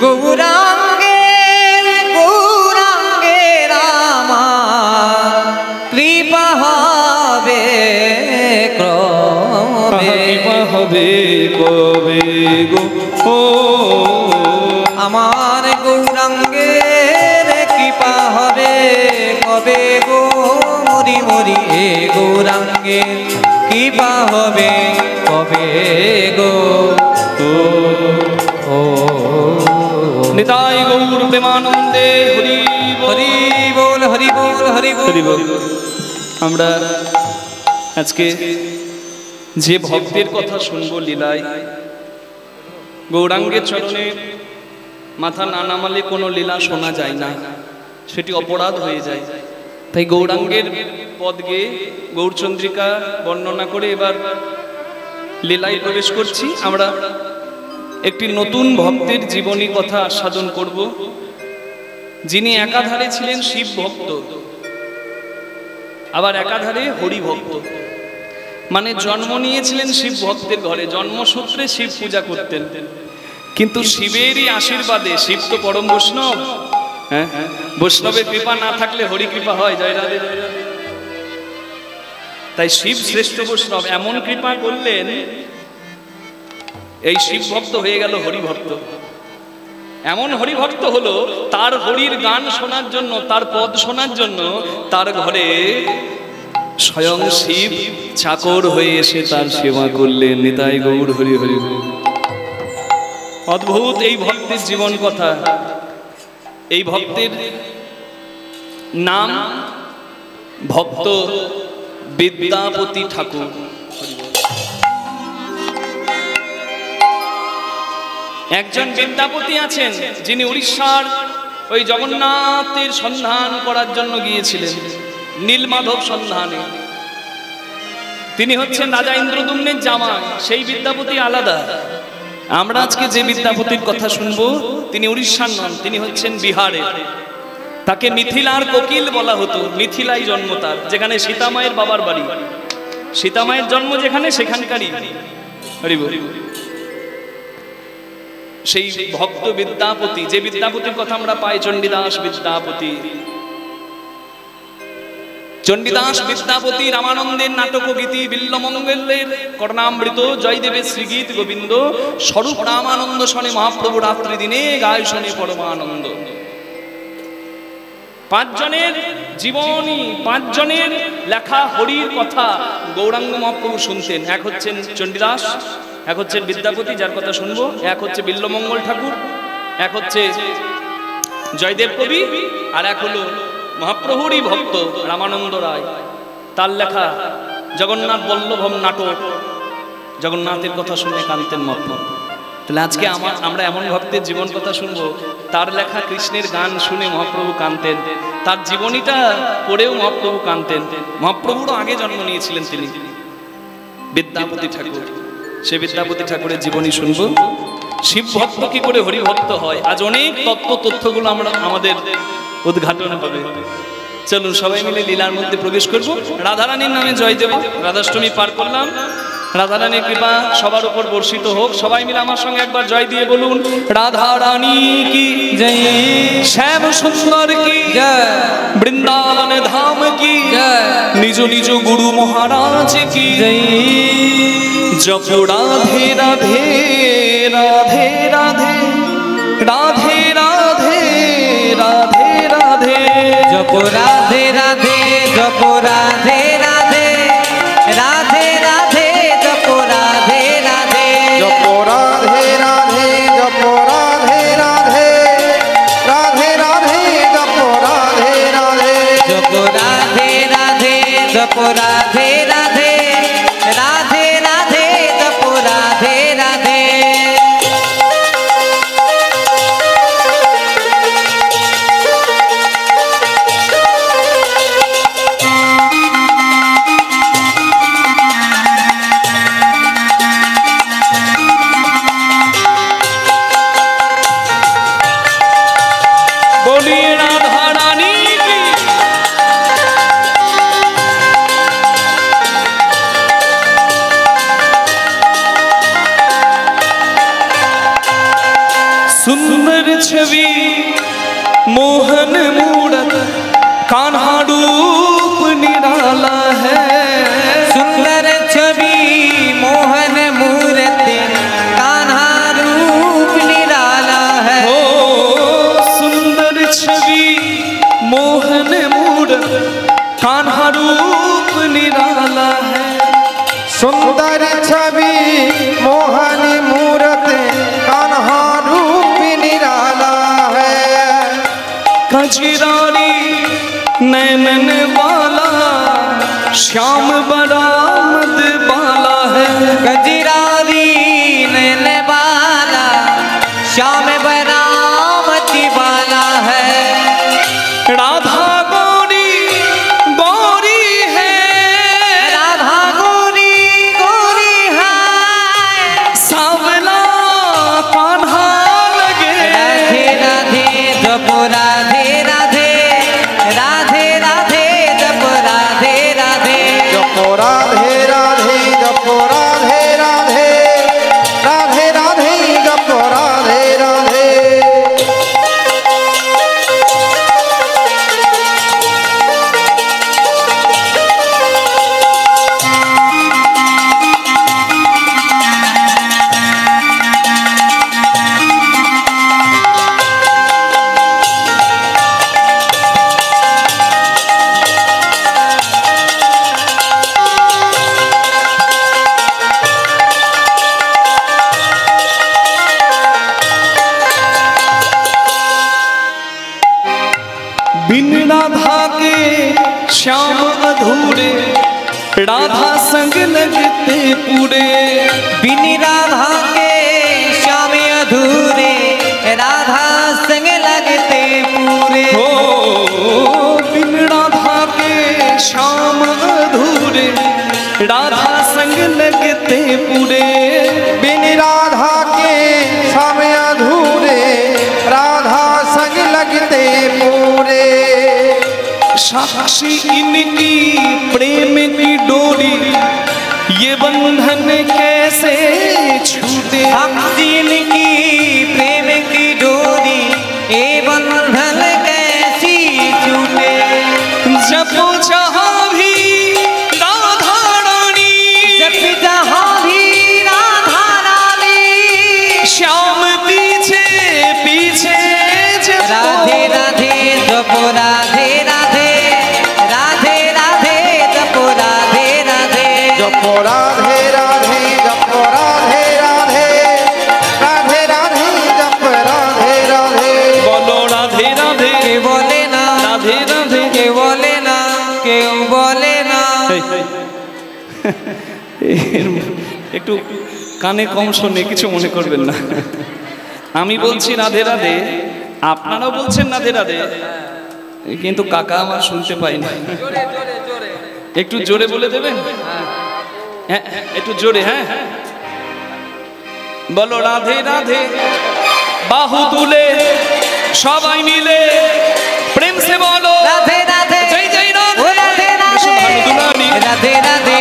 গৌরাঙ্গের গৌরাঙ্গের আমার কৃপা হবে ক্রমে, কৃপা হবে কবে গো ও আমার গৌরাঙ্গের কৃপা হবে কবে গো মরি মরি এ গৌরাঙ্গের কৃপা হবে কবে গো ও নিতাই গৌর প্রেমানন্দে হরি হরি বল হরি বল হরি বল হরি বল। আমরা আজকে যে ভক্তের কথা শুনবো লীলায়, গৌরাঙ্গের চরণে মাথা না নামালে কোনো লীলা শোনা যায় না, সেটি অপরাধ হয়ে যায়। তাই গৌরাঙ্গের পদ গেয়ে গৌরচন্দ্রিকা বর্ণনা করে এবার লীলায় প্রবেশ করছি। আমরা একটি নতুন ভক্তের জীবনী কথা আস্বাদন করব, যিনি একাধারে ছিলেন শিব ভক্ত আবার একাধারে হরি ভক্ত, মানে জন্ম নিয়েছিলেন শিব ভক্তের ঘরে, জন্মসূত্রে শিব পূজা করতেন, কিন্তু শিবেরই আশীর্বাদে, শিব তো পরম বৈষ্ণব, হ্যাঁ বৈষ্ণবের কৃপা না থাকলে হরি কৃপা হয়, জয় রাধে জয় রাধে। তাই শিব শ্রেষ্ঠ বৈষ্ণব এমন কৃপা করলেন, এই শিব ভক্ত হয়ে গেল হরি ভক্ত। এমন হরি ভক্ত হলো, তার হরির গান শোনার জন্য, তার পদ শোনার জন্য তার ঘরে স্বয়ং শিব চাকর হয়ে এসে তার সেবা করলেন। নিতাই গৌর হরি হরি। অদ্ভুত এই ভক্তের জীবন কথা। এই ভক্তের নাম ভক্ত বিদ্যাপতি ঠাকুর। একজন বিদ্যাপতি আছেন, যিনি উড়িষ্যার ওই জগন্নাথের সন্ধান করার জন্য গিয়েছিলেন, নীলমাধব সন্ধানে। তিনি হচ্ছেন রাজা ইন্দ্রদ্যুম্নের জামাই, সেই বিদ্যাপতি আলাদা। আমরা আজকে যে বিদ্যাপতির কথা শুনবো, তিনি উড়িষ্যার নন, তিনি হচ্ছেন বিহারের। তাকে মিথিলার কোকিল বলা হতো, মিথিলাই জন্ম তার, যেখানে সীতামায়ের বাবার বাড়ি, সীতামায়ের জন্ম যেখানে সেখানকারই। হরি বল। সেই ভক্ত বিদ্যাপতি, যে বিদ্যাপতির কথা আমরা পাই চণ্ডীদাস বিদ্যাপতি। চণ্ডীদাস বিদ্যাপতি রামানন্দের নাটক গীতি, বিল্লমঙ্গলের কর্ণামৃত, জয়দেবের শ্রীগীত গোবিন্দ, স্বরূপ রামানন্দ শনে মহাপ্রভু রাত্রি দিনে গায় শনে পরমানন্দ। পাঁচজনের জীবনী, পাঁচজনের লেখা হরির কথা গৌরাঙ্গ মহাপ্রভু শুনতেন। এক হচ্ছেন চণ্ডীদাস, এক হচ্ছেন বিদ্যাপতি যার কথা শুনবো, এক হচ্ছে বিল্লমঙ্গল ঠাকুর, এক হচ্ছে জয়দেব কবি, আর এক হলো মহাপ্রভুরই ভক্ত রামানন্দ রায়, তার লেখা জগন্নাথ বল্লভম নাটক। জগন্নাথের কথা শুনে কাঁদতেন মহাপ্রভু। তাহলে আজকে আমরা এমন ভক্তের জীবন কথা শুনবো, তার লেখা কৃষ্ণের গান শুনে মহাপ্রভু কাঁদতেন, তার জীবনীটা পড়েও মহাপ্রভু কাঁদতেন। মহাপ্রভুরও আগে জন্ম নিয়েছিলেন তিনি, বিদ্যাপতি ঠাকুর। সে বিদ্যাপতি ঠাকুরের জীবনী শুনবো, শিব ভক্ত কি করে হরিভক্ত হয়। আজ অনেক তথ্যগুলো আমাদের উদ্ঘাটন হবে। চলুন সবাই মিলে লীলার মধ্যে প্রবেশ করব। রাধারানীর নামে জয় দেব। রাধাষ্টমী পার করলাম, রাধারানীর কৃপা সবার উপর বর্ষিত হোক। সবাই মিলে আমার সঙ্গে একবার জয় দিয়ে বলুন, রাধারানী কি জয়, শ্যাম সুন্দর কি জয়, বৃন্দাবন ধাম কি জয়, নিজ নিজ গুরু মহারাজ কি জয়। জপ রাধে রাধে রাধে রাধে রাধে রাধে রাধে রাধে, জপ রাধে রাধে জপ রাধে রাধে রাধে রাধে, জপ রাধে রাধে জপ রাধে রাধে জপ রাধে রাধে রাধে রাধে জপ রাধে রাধে, জপ রাধে রাধে জপ রাধে রাধে রাধে রাধে, জপ রাধে রাধে। बोलिए राधा रानी की। सुंदर छवि मोहन मूरत, कान्हा रूप निराला है। सुंदर छवि मोहन मूर्ति, कान्हा रूप निराला है। ओ सुंदर छवि मोहन मूरत, कान्हा रूप निराला है। सुंदर छवि मोहन मूरत, कान्हा रूप निराला है। कजरानी नैनन वाला, श्याम बड़ा मद बाला है। गजरारी नैन बाला, श्याम बरामती वाला है। राधा गौरी गौरी है, राधा गोरी गोरी है, सावला कान्हा लगे। राधे राधे जप राधे राधे राधे राधे, जप राधे राधे जप राधे राधे जप राधे राधे राधे राधे जप राधे राधे। बिन राधा के श्याम अधूरे, राधा संग लगते पूरे। बिन राधा के श्याम अधूरे, राधा संग लगते पूरे। हो बिन राधा के श्याम अधूरे, राधा संग लगते पूरे। बिन राधा के श्याम अधूरे, राधा संग लगते पूरे। साक्षी इनकी प्रेम की डोरी, ये बंधन कैसे छूटे। साक्षी की प्रेम की डोरी, ये बंधन कैसी छूटे। जब जहाँ भी राधा रानी, जब जहाँ भी राधा रानी, श्याम पीछे पीछे जब राधे राधे जप राधे राधे राधे राधे, जप राधे राधे जप राधे राधे जप राधे राधे राधे राधे जप একটু কানে কম শোনে, কিছু মনে করবেন না। আমি বলছি রাধে রাধে, আপনারাও বলছেন রাধে রাধে, কিন্তু কাকা আমার শুনতে পাই না। একটু জোরে বলে দেবেন? হ্যাঁ একটু জোরে। হ্যাঁ বলো রাধে রাধে, বাহু তুলে সবাই মিলে প্রেম সে বলো রাধে রাধে, জয় জয় রাধে, ও রাধে রাধে, রাধে রাধে,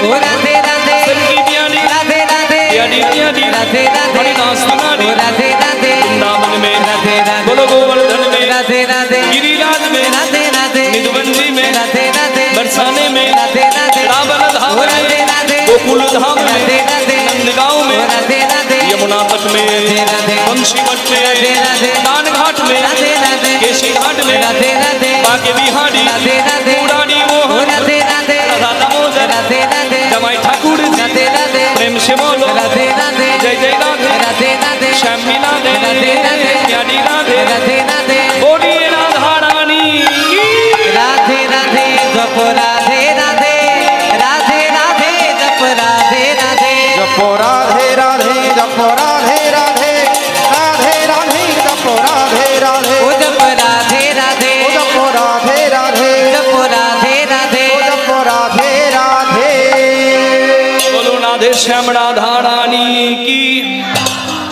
ও রাধে রাধে, রাধে রাধে, রাধে राधे हरिदास तुम्हारी राधे राधे वृंदावन में राधे राधे बोलो गोवर्धन में राधे राधे गिरिराज में राधे राधे निधुबंजी में राधे राधे बरसाने में राधे राधे रावण धाम राधे राधे गोकुल धाम में राधे राधे नंदगांव में राधे राधे यमुना तट में राधे बंशी मठ में राधे राधे दान घाट में राधे राधे केशी घाट में राधे राधे बाके बिहारी राधे राधे पुरानी मोहन राधे राधे राधा दामोदर राधे राधे जमाई ठाकुर राधे राधे प्रेम से बोलो राधे राधे जय जय राधे राधे राधे श्यामी राधे राधे राधे प्यारी राधे राधे राधे बोलिए राधा रानी राधे राधे जप राधे राधे राधे राधे जप राधे राधे जपो राधे राधे जपो राधे राधे राधे राधे जपो राधे राधे ओ जप राधे राधे ओ जपो राधे राधे जप राधे राधे ओ जपो राधे राधे बोलो राधे श्याम राधा रानी की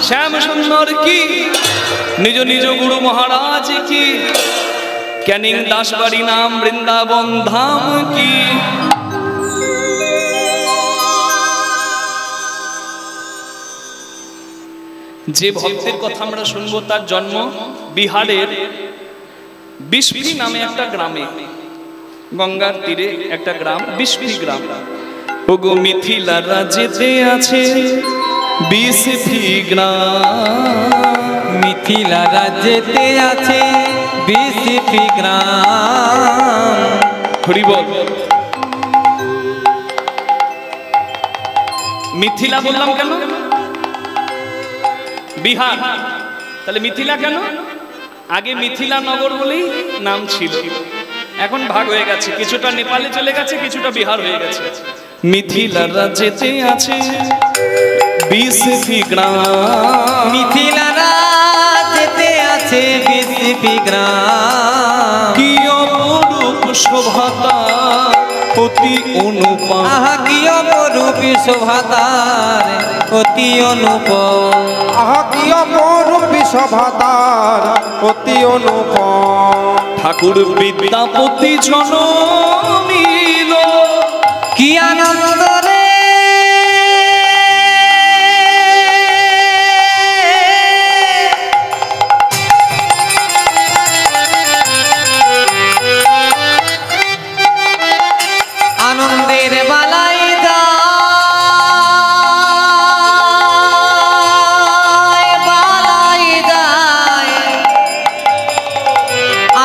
श्याम सुंदर की निज निज गुरु महाराज की कैनिंग दासबाड़ी नाम वृंदावन धाम की যে ভক্তের কথা আমরা শুনবো তার জন্ম বিহারের বিস্ফি নামে একটা গ্রামে, গঙ্গার তীরে একটা গ্রাম বিস্ফি গ্রাম। ওগো মিথিলা রাজ্যেতে আছে বিস্ফি গ্রাম, মিথিলা রাজ্যেতে আছে বিস্ফি গ্রাম। হরি বল। মিথিলা বললাম কেন? বিহার, তাহলে মিথিলা কেন? আগে মিথিলা নগর বলেই নাম ছিল, এখন ভাগ হয়ে গেছে, কিছুটা নেপালে চলে গেছে, কিছুটা বিহার হয়ে গেছে। মিথিলা রাজ্যেতে আছে বিস্ফি গ্রাম, মিথিলা রাজ্যেতে আছে বিস্ফি গ্রাম। কি অপরূপ শোভাতা অতি অনুপম, আহা কি অপরূপ শোভাতার অতি অনুপম। আহা কি অপরূপ শোভাতার অতি অনুপম। ঠাকুর বিদ্যাপতি জনমিল কি আনন্দ রে আনন্দের বালাই যায়, বালাই যায়,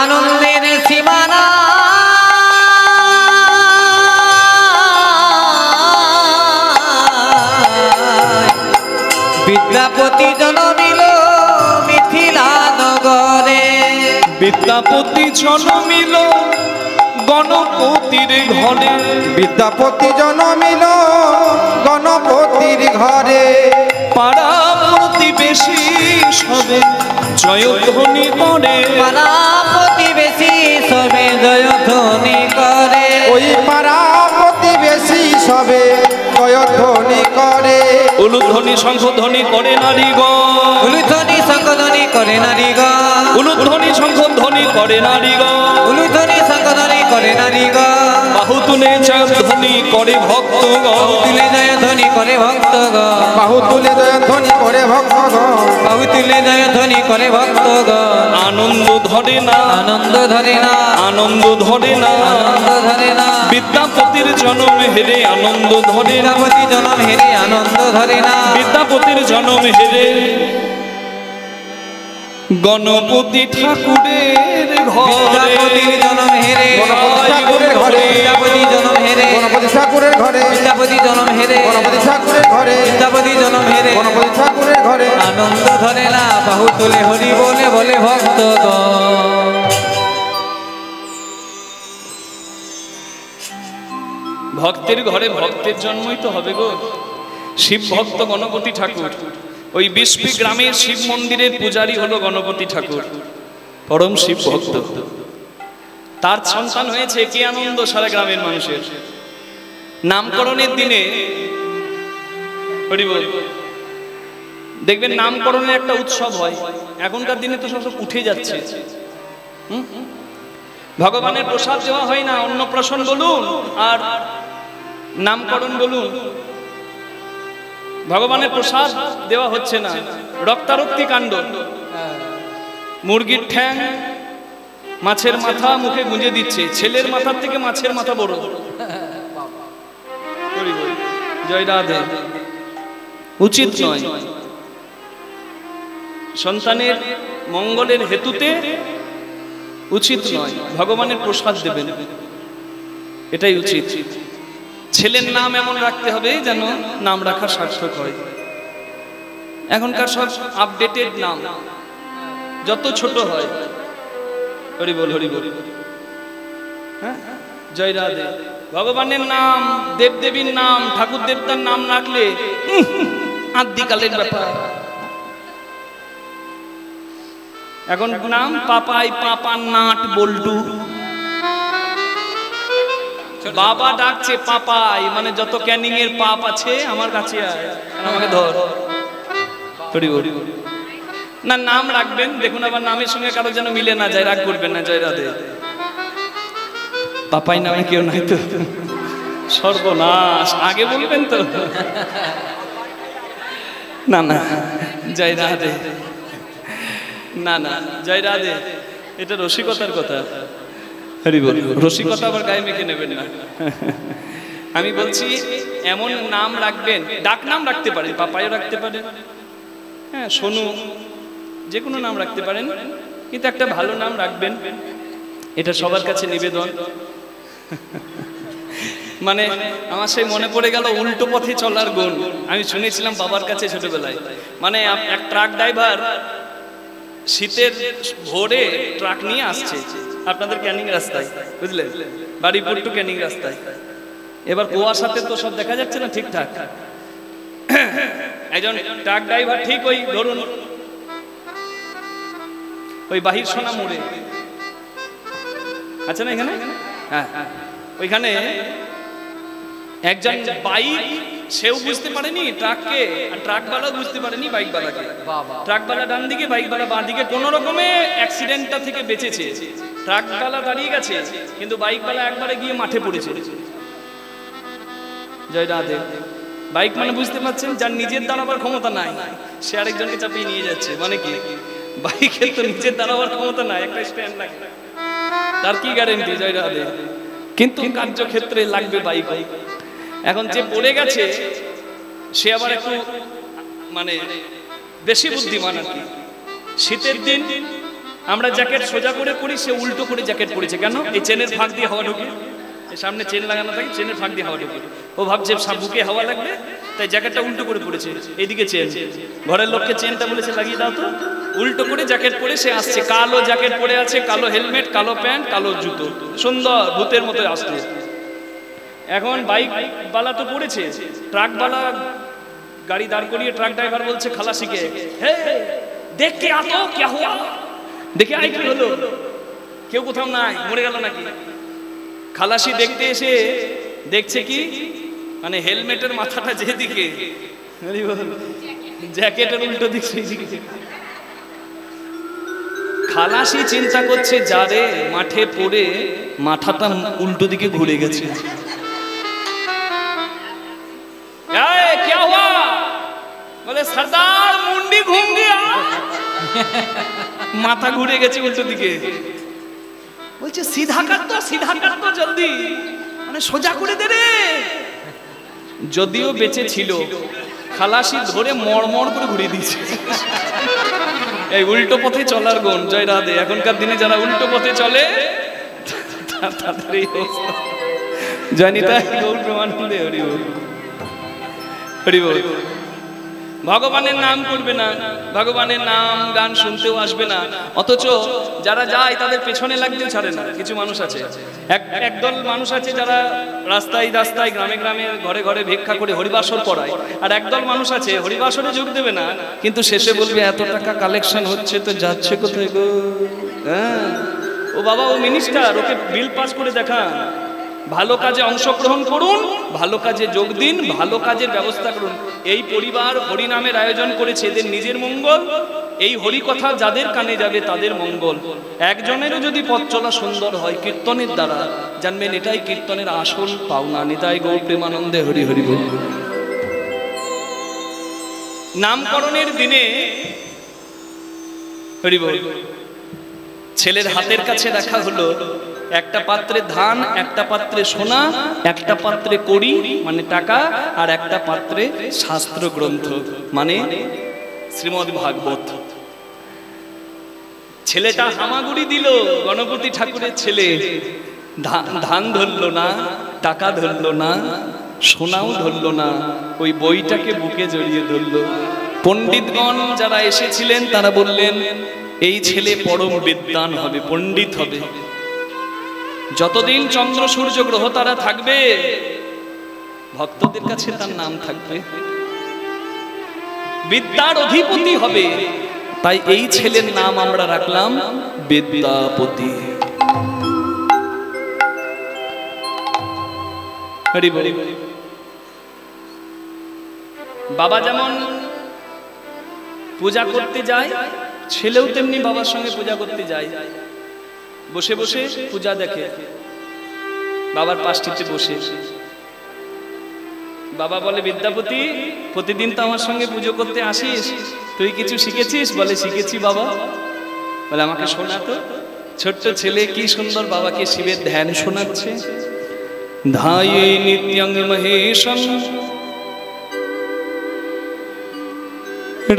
আনন্দের সীমানা বিদ্যাপতি জনমিল মিথিলা নগরে। বিদ্যাপতি জনমিল গণপতির ঘরে, বিদ্যাপতি জনমিল গণপতির ঘরে। পাড়া প্রতিবেশী সবে জয়ধ্বনি করে, পাড়া প্রতিবেশী সবে জয়ধ্বনি করে। ওই পাড়া প্রতিবেশী সবে জয়ধ্বনি করে। উলুধ্বনি শঙ্খধ্বনি করে নারীগণ, উলুধ্বনি শঙ্খধ্বনি করে নারীগণ, উলুধ্বনি শঙ্খধ্বনি করে নারীগণ, উলুধ্বনি শঙ্খধ্বনি করে নারীগণ। বাহু তুলে জয়ধ্বনি করে ভক্তগণ, তুলে জয়ধ্বনি করে ভক্তগণ, বাহু তুলে জয়ধ্বনি করে ভক্তগণ। বাহু তুলে জয়ধ্বনি করে ভক্তগণ। আনন্দ ধরে না, আনন্দ ধরে না, আনন্দ ধরে না, আনন্দ ধরে না, বিদ্যাপতির জনম হেরে আনন্দ ধরে না, বিদ্যাপতি জনম হেরে আনন্দ ধরে না, বিদ্যাপতির জনম হেরে গণপতি ঠাকুরের ঘরে, বিদ্যাপতির জনম হেরে গণপতি ঠাকুরের ঘরে। বিদ্যাপতি জনম হেরে গণপতি ঠাকুরের ঘরে। বিদ্যাপতি জনম হেরে গণপতি ঠাকুরের ঘরে। বিদ্যাপতি জনম হেরে গণপতি ঠাকুরের ঘরে। আনন্দ ধরে না, বাহু তুলে হরি বলে বলে ভক্তগণ। ভক্তের ঘরে ভক্তের জন্মই তো হবে গো। শিব ভক্ত গণপতি ঠাকুর, ওই বিস্পি গ্রামের শিব মন্দিরের পূজারী হলো গণপতি ঠাকুর, পরম শিব ভক্ত। তার সন্তান হয়েছে, কি আনন্দ সারা গ্রামের মানুষের। নামকরণের দিনে দেখবেন নামকরণের একটা উৎসব হয়। এখনকার দিনে তো সব উঠে যাচ্ছে। ভগবানের প্রসাদ দেওয়া হয় না, অন্নপ্রাশন বলুন আর নামকরণ বলুন, ভগবানের প্রসাদ দেওয়া হচ্ছে না। রক্তারক্তি কাণ্ড, মুরগির ঠ্যাং মাছের মাথা মুখে গুঁজে দিচ্ছে, ছেলের মাথার থেকে মাছের মাথা বড়। জয় রাধে। উচিত নয়। সন্তানের মঙ্গলের হেতুতে উচিত নয়। ভগবানের প্রসাদ দেবেন, এটাই উচিত। ছেলের নাম এমন রাখতে হবে যেন নাম রাখা সার্থক হয়। এখনকার সব আপডেটেড নাম, যত ছোট হয়। হরি বল, হরি বল। হ্যাঁ, জয় রাধে। ভগবানের নাম, দেবদেবীর নাম, ঠাকুর দেবতার নাম রাখলে আদিকালের ব্যাপার। এখন নাম পাপাই, পাপার নাট বল্টু। বাবা ডাকছে পাপাই, মানে যত ক্যানিং এর পাপ আছে আমার কাছে আয়, আমাকে ধর। না, নাম রাখবেন, দেখুন আবার নামের সঙ্গে কারো যেন মিলে না যায়, রাগ করবেন না। জয় রাধে। পাপাই নামে কেউ নাই তো? সর্বনাশ, আগে বলবেন তো। না না, জয় রাধে। না না, জয় রাধে। এটা রসিকতার কথা। হরি বল। রসিকতা আবার গায়ে মেখে নেবেন না। আমি বলছি এমন নাম রাখবেন, ডাক নাম রাখতে পারেন, পাপাইও রাখতে পারেন, হ্যাঁ, সোনু, যে কোনো নাম রাখতে পারেন, কিন্তু একটা ভালো নাম রাখবেন। এটা সবার কাছে নিবেদন। মানে আমার সেই মনে পড়ে গেল উল্টো পথে চলার গুণ। আমি শুনেছিলাম বাবার কাছে ছোটবেলায়। মানে এক ট্রাক ড্রাইভার শীতের ভোরে ট্রাক নিয়ে আসছে আপনাদের ক্যানিং রাস্তায়, বুঝলেন, বাড়িপুর টু ক্যানিং রাস্তায়। এবার কুয়াশাতে তো সব দেখা যাচ্ছে না ঠিকঠাক। একজন ট্রাক ড্রাইভার ঠিক ওই ধরুন ওই বাহির সোনা মোড়ে আছে না এখানে, হ্যাঁ, ওইখানে একজন বাইক, সেও বুঝতে পারেনি ট্রাককে, আর ট্রাকওয়ালাও বুঝতে পারেনি বাইকওয়ালাকে। ট্রাকওয়ালা ডান দিকে, বাইকওয়ালা বাঁ দিকে, কোন রকমে অ্যাক্সিডেন্টটা থেকে বেঁচেছে। ট্রাকওয়ালা দাঁড়িয়ে গেছে, কিন্তু বাইকওয়ালা একবারে গিয়ে মাঠে পড়েছে। জয় রাধে। বাইক মানে বুঝতে পারছেন, যার নিজের দাঁড়াবার ক্ষমতা নাই, সে আরেকজনকে চাপিয়ে নিয়ে যাচ্ছে। মানে কি, বাইকের তো নিজের দাঁড়াবার ক্ষমতা নাই, একটা স্ট্যান্ড লাগে, তার কি গ্যারেন্টি? জয় রাধে। কিন্তু কার্যক্ষেত্রে লাগবে বাইক। এখন যে পড়ে গেছে সে আবার একটু মানে বেশি বুদ্ধিমান আর কি। শীতের দিন আমরা জ্যাকেট সোজা করে পরি, সে উল্টো করে জ্যাকেট পরেছে। কেন? এই চেনের ফাঁক দিয়ে হাওয়া ঢুকে, সামনে চেন লাগানো থাকে, চেনের ফাঁক দিয়ে হাওয়া ঢুকে। ও ভাবছে বুকে হাওয়া লাগবে, তাই জ্যাকেটটা উল্টো করে পড়েছে। এইদিকে চেন, ঘরের লোককে চেনটা বলেছে লাগিয়ে দাও তো, উল্টো করে জ্যাকেট পরে সে আসছে। কালো জ্যাকেট পরে আছে, কালো হেলমেট, কালো প্যান্ট, কালো জুতো, সুন্দর ভূতের মতো আসছে। এখন বাইক বালা তো পড়েছে, ট্রাকওয়ালা গাড়ি দাঁড় করিয়ে ট্রাক ড্রাইভার বলছে খালাসিকে, হে দেখতে আতো क्या हुआ, দেখে আই কি হলো, কেউ কোথাও নাই, মরে গেল নাকি? খালাসি দেখতে এসে দেখছে কি, মানে হেলমেটের মাথাটা যেদিকে, জ্যাকেটের উল্টো দিক সেই দিকে। খালাসি চিন্তা করছে, যারে মাঠে পড়ে মাথাটা উল্টো দিকে ঘুরে গেছে। क्या हुआ? बोले सरदार मुंडी घूम गया, माथा घुरे গেছে উল্টো দিকে। বলছে সিধা কর তো জলদি, মানে সোজা করে দে রে। যদিও বেঁচে ছিল, খালাসি ধরে মড়মড় করে ঘুরিয়ে দিয়েছে। এই উল্টো পথে চলার গুণ। জয় রাধে। এখনকার দিনে যারা উল্টো পথে চলে তাদেরই জয়নিতা গৌর প্রমানন্দে। হরি বল, হরি বল। ভগবানের নাম করবে না, ভগবানের নাম গান শুনতেও আসবে না, অথচ যারা যায় তাদের পেছনে লাগতেও ছাড়ে না। কিছু মানুষ আছে, একদল মানুষ আছে যারা রাস্তায় রাস্তায় গ্রামে গ্রামে ঘরে ঘরে ভিক্ষা করে হরিবাসর করায়, আর একদল মানুষ আছে হরিবাসরে যোগ দেবে না, কিন্তু শেষে বলবে এত টাকা কালেকশন হচ্ছে তো যাচ্ছে কোথায় গো? হ্যাঁ, ও বাবা ও মিনিস্টার, ওকে বিল পাস করে দেখা। ভালো কাজে অংশগ্রহণ করুন, ভালো কাজে যোগ দিন, ভালো কাজের ব্যবস্থা করুন। এই পরিবার হরিনামের আয়োজন করেছে, এদের নিজের মঙ্গল, এই হরি কথা যাদের কানে যাবে তাদের মঙ্গল। একজনেরও যদি পথ চলা সুন্দর হয় কীর্তনের দ্বারা, জানবেন এটাই কীর্তনের আসল পাওনা। নিতাই গৌর প্রেমানন্দে হরি হরি বল। নামকরণের দিনে হরি বল, ছেলের হাতের কাছে রাখা হলো একটা পাত্রে ধান, একটা পাত্রে সোনা, একটা পাত্রে কড়ি মানে টাকা, আর একটা পাত্রে শাস্ত্র গ্রন্থ মানে শ্রীমদ্ ভাগবত। ছেলেটা হামাগুড়ি দিল, গণপতি ঠাকুরের ছেলে। ধান ধরলো না, টাকা ধরলো না, সোনাও ধরলো না, ওই বইটাকে বুকে জড়িয়ে ধরলো। পণ্ডিতগণ যারা এসেছিলেন তারা বললেন এই ছেলে পরম বিদ্বান হবে, পণ্ডিত হবে। যতদিন চন্দ্র সূর্য গ্রহ তারা থাকবে ভক্তদের কাছে তার নাম থাকবে, বিদ্যার অধিপতি হবে। তাই এই ছেলের নাম আমরা রাখলাম বিদ্যাপতি। হরি বল। বাবা যেমন পূজা করতে যায়, ছেলেও তেমনি বাবার সঙ্গে পূজা করতে যায়। বসে বসে পূজা দেখে, বাবার পাশটিতে বসে। বাবা বলে বিদ্যাপতি, প্রতিদিন তো আমার সঙ্গে পুজো করতে আসিস, তুই কিছু শিখেছিস? বলে শিখেছি বাবা। বলে আমাকে শোনা তো। ছোট্ট ছেলে কি সুন্দর বাবাকে শিবের ধ্যান শোনাচ্ছে। ধায়ে নিত্যং মহেশং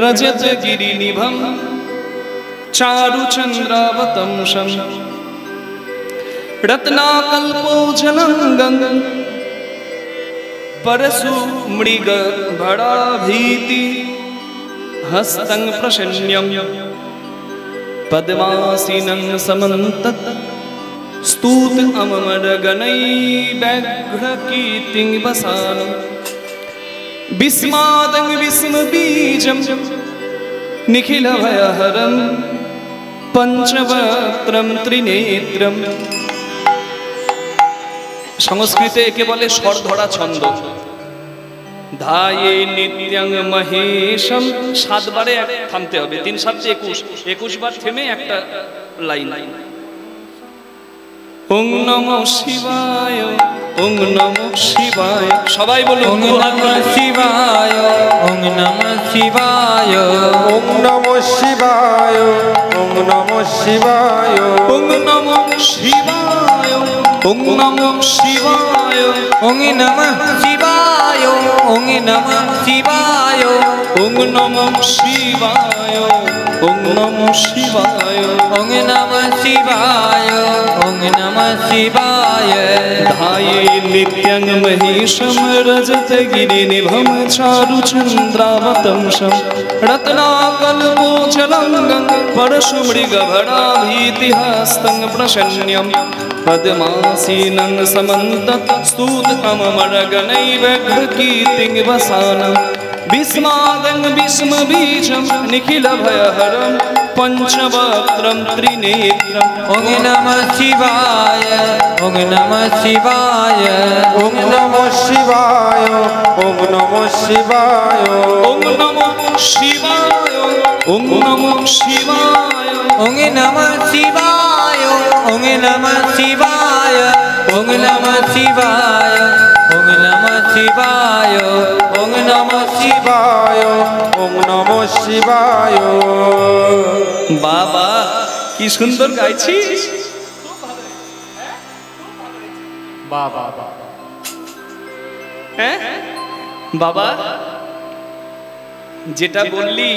রজত গিরিনিভম চারু চন্দ্রাবতংশম रत्नाकल्पोजलंगं परशु मृग भड़ाभीति हस्तं प्रशन्यं पद्मासीनं समन्तत स्तूत अमरगणैर्व्याघ्रकीर्तिं वसानं विस्मादं विस्मबीजं निखिलभयहरं पंचवक्त्रं त्रिनेत्रं। সংস্কৃতে একে বলে স্বরধরা ছন্দ। ধায়ে নিত্যং মহেশম, 7 বারে থামতে হবে, 3 7 21 বার থেমে একটা লাইন। ওং নমঃ শিবায়, ওং নমঃ শিবায়, সবাই বলুন ওং নমঃ শিবায়, ওং নমঃ শিবায়, ওং নমঃ শিবায়, ওং নমঃ শিবায়, ওং নমঃ শিবায়, ওং নমঃ শিবায়, ওং নমঃ শিবায়, ওং নমঃ শিবায়, ওং নমঃ শিবায়, ওং নমঃ শিবায়, ওং নমঃ শিবায়, ওং নমঃ শিবায়। ধায়ে নিত্যং মহেশম রজত গিরিনিভম চারু চন্দ্রাবতংশম রত্নাকল্পোজলঙ্গং परशु मृग भड़ाभीति हस्तं प्रशन्यं पद्मासीनं समन्तत स्तूत अमरगणैर्व्याघ्रकीर्तिं वसानं विस्मादं विस्मबीजं निखिलभयहरं पंचवक्त्रं त्रिनेत्रं। ओं नमः शिवाय, ओं नमः शिवाय, ওং নমঃ শিবায়, ওং নমঃ শিবায়, ओं नमः शिवाय, ओं नमः शिवाय, ओं नमः शिवाय, ओं नमः शिवाय, ओं नमः शिवाय, ओं नमः शिवाय, ओं नमः শিবায়, ওং নমঃ শিবায়। বাবা কি সুন্দর গাইছিস। বাবা হ্যাঁ বাবা, যেটা বললি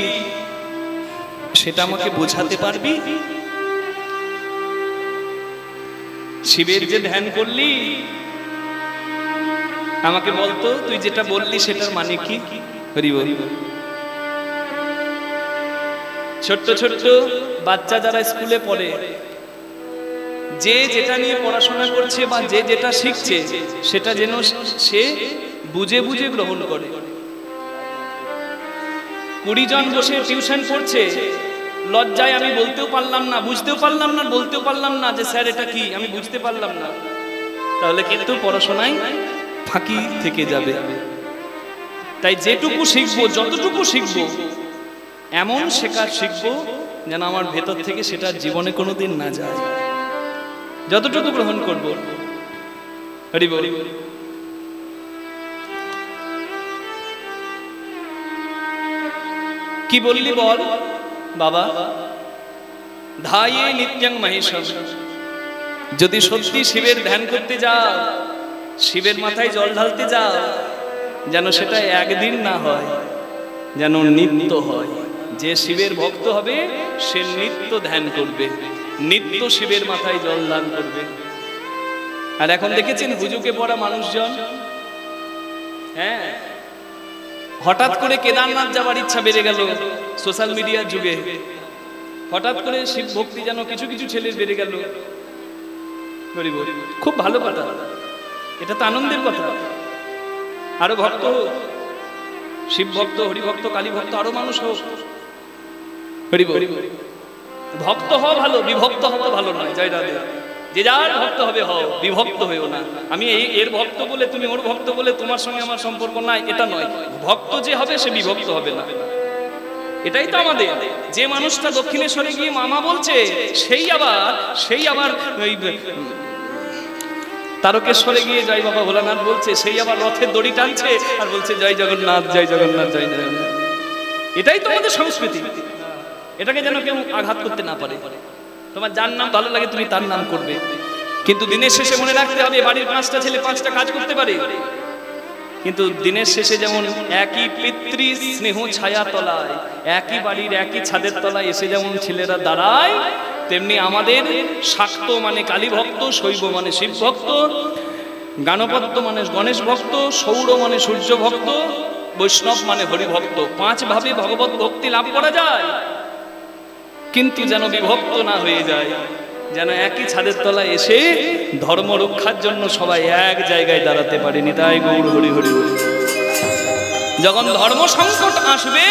সেটা আমাকে বোঝাতে পারবি? শিবের যে ধ্যান করলি আমাকে বলতো, তুই যেটা বললি সেটার মানে কি? হরি বল। ছোট্ট ছোট্ট বাচ্চা যারা স্কুলে পড়ে, যে যেটা নিয়ে পড়াশোনা করছে বা যে যেটা শিখছে সেটা যেন সে বুঝে বুঝে গ্রহণ করে। 20 জন বসে টিউশন পড়ছে, লজ্জায় আমি বলতেও পারলাম না, বুঝতেও পারলাম না, বলতেও পারলাম না যে স্যার এটা কি, আমি বুঝতে পারলাম না, তাহলে কিন্তু পড়াশোনায় ফাঁকি থেকে যাবে। তাই যেটুকু শিখবো, যতটুকু শিখবো, এমন শেখার শিখবো যেন আমার ভেতর থেকে সেটা জীবনে কোনোদিন না যায়। যতটুকু গ্রহণ করবো। হরি বল। কি বললি বল বাবা? ধায়ে নিত্যং মহেশম। যদি সত্যি শিবের ধ্যান করতে যাও, শিবের মাথায় জল ঢালতে যাও, যেন সেটা একদিন না হয়, যেন নিত্য হয়। যে শিবের ভক্ত হবে সে নিত্য ধ্যান করবে, নিত্য শিবের মাথায় জল দান করবে। আর এখন দেখেছেন হুজুকে পড়া মানুষজন, হ্যাঁ, হঠাৎ করে কেদারনাথ যাওয়ার ইচ্ছা বেড়ে গেল সোশ্যাল মিডিয়ার যুগে। হঠাৎ করে শিব ভক্তি যেন কিছু কিছু ছেলের বেড়ে গেল। খুব ভালো কথা, এটা তো আনন্দের কথা। আরো ভক্ত হোক, শিব ভক্ত, হরিভক্ত, কালী ভক্ত, আরো মানুষ হোক। ভক্ত হওয়া ভালো, বিভক্ত হওয়া ভালো নয়। জয় রাধে। যে যার ভক্ত হবে হও, বিভক্ত হয়েও না। আমি এর ভক্ত বলে তুমি ওর ভক্ত বলে তোমার সঙ্গে আমার সম্পর্ক নাই, এটা নয়। ভক্ত যে হবে সে বিভক্ত হবে না। এটাই তো আমাদের। যে মানুষটা দক্ষিণেশ্বরে গিয়ে মামা বলছে, সেই আবার ওই তারকেশ্বরে গিয়ে জয় বাবা ভোলানাথ বলছে, সেই আবার রথের দড়ি টানছে আর বলছে জয় জগন্নাথ, জয় জগন্নাথ, জয় জগন্নাথ। এটাই তো আমাদের সংস্কৃতি। এটাকে যেন কেউ আঘাত করতে না পারে। তোমার যার নাম ভালো লাগে তুমি তার নাম করবে, কিন্তু দিনের শেষে মনে রাখতে হবে বাড়ির 5টা ছেলে 5টা কাজ করতে পারে, কিন্তু দিনের শেষে যেমন একই পিতৃ স্নেহ ছায়া তলায়, একই বাড়ির একই ছাদের তলায় এসে যেমন ছেলেরা দাঁড়ায়, তেমনি আমাদের শাক্ত মানে কালী ভক্ত, শৈব মানে শিব ভক্ত, গানপত্য মানে গণেশ ভক্ত, সৌর মানে সূর্য ভক্ত, বৈষ্ণব মানে হরি ভক্ত। 5 ভাবে ভগবত ভক্তি লাভ করা যায়, কিন্তু যেন বিভক্ত না হয়ে যায়, যেন একই ছাদের তলায় এসে ধর্ম রক্ষার জন্য সবাই এক জায়গায় দাঁড়াতে পারেনি। তাই গৌর হরি হরি হরি। যখন ধর্ম সংকট আসবে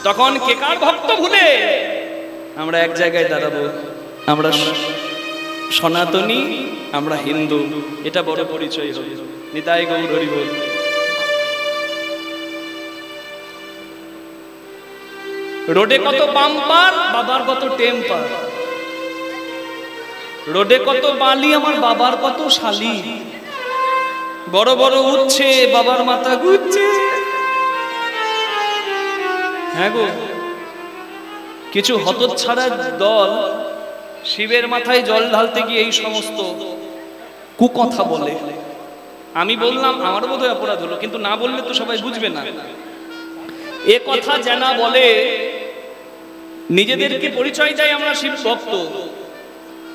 তখন কে কার ভক্ত ভুলে আমরা এক জায়গায় দাঁড়াবো। আমরা সনাতনী, আমরা হিন্দু, এটা বড় পরিচয় হবে। নিতাই গৌর হরি বল। রোডে কত বাম্পার, বাবার কত টেম্পার। রোডে কত বালি, আমার বাবার কত শালি। বড় বড় উঠছে, বাবার মাথা ঘুরছে। হ্যাঁ গো, কিছু হতচ্ছাড়া দল শিবের মাথায় জল ঢালতে গিয়ে এই সমস্ত কুকথা বলে। আমি বললাম, আমার বোধহয় অপরাধ হলো, কিন্তু না বললে তো সবাই বুঝবে না। এ কথা জানা বলে নিজেদেরকে পরিচয় দেয় আমরা শিব ভক্ত,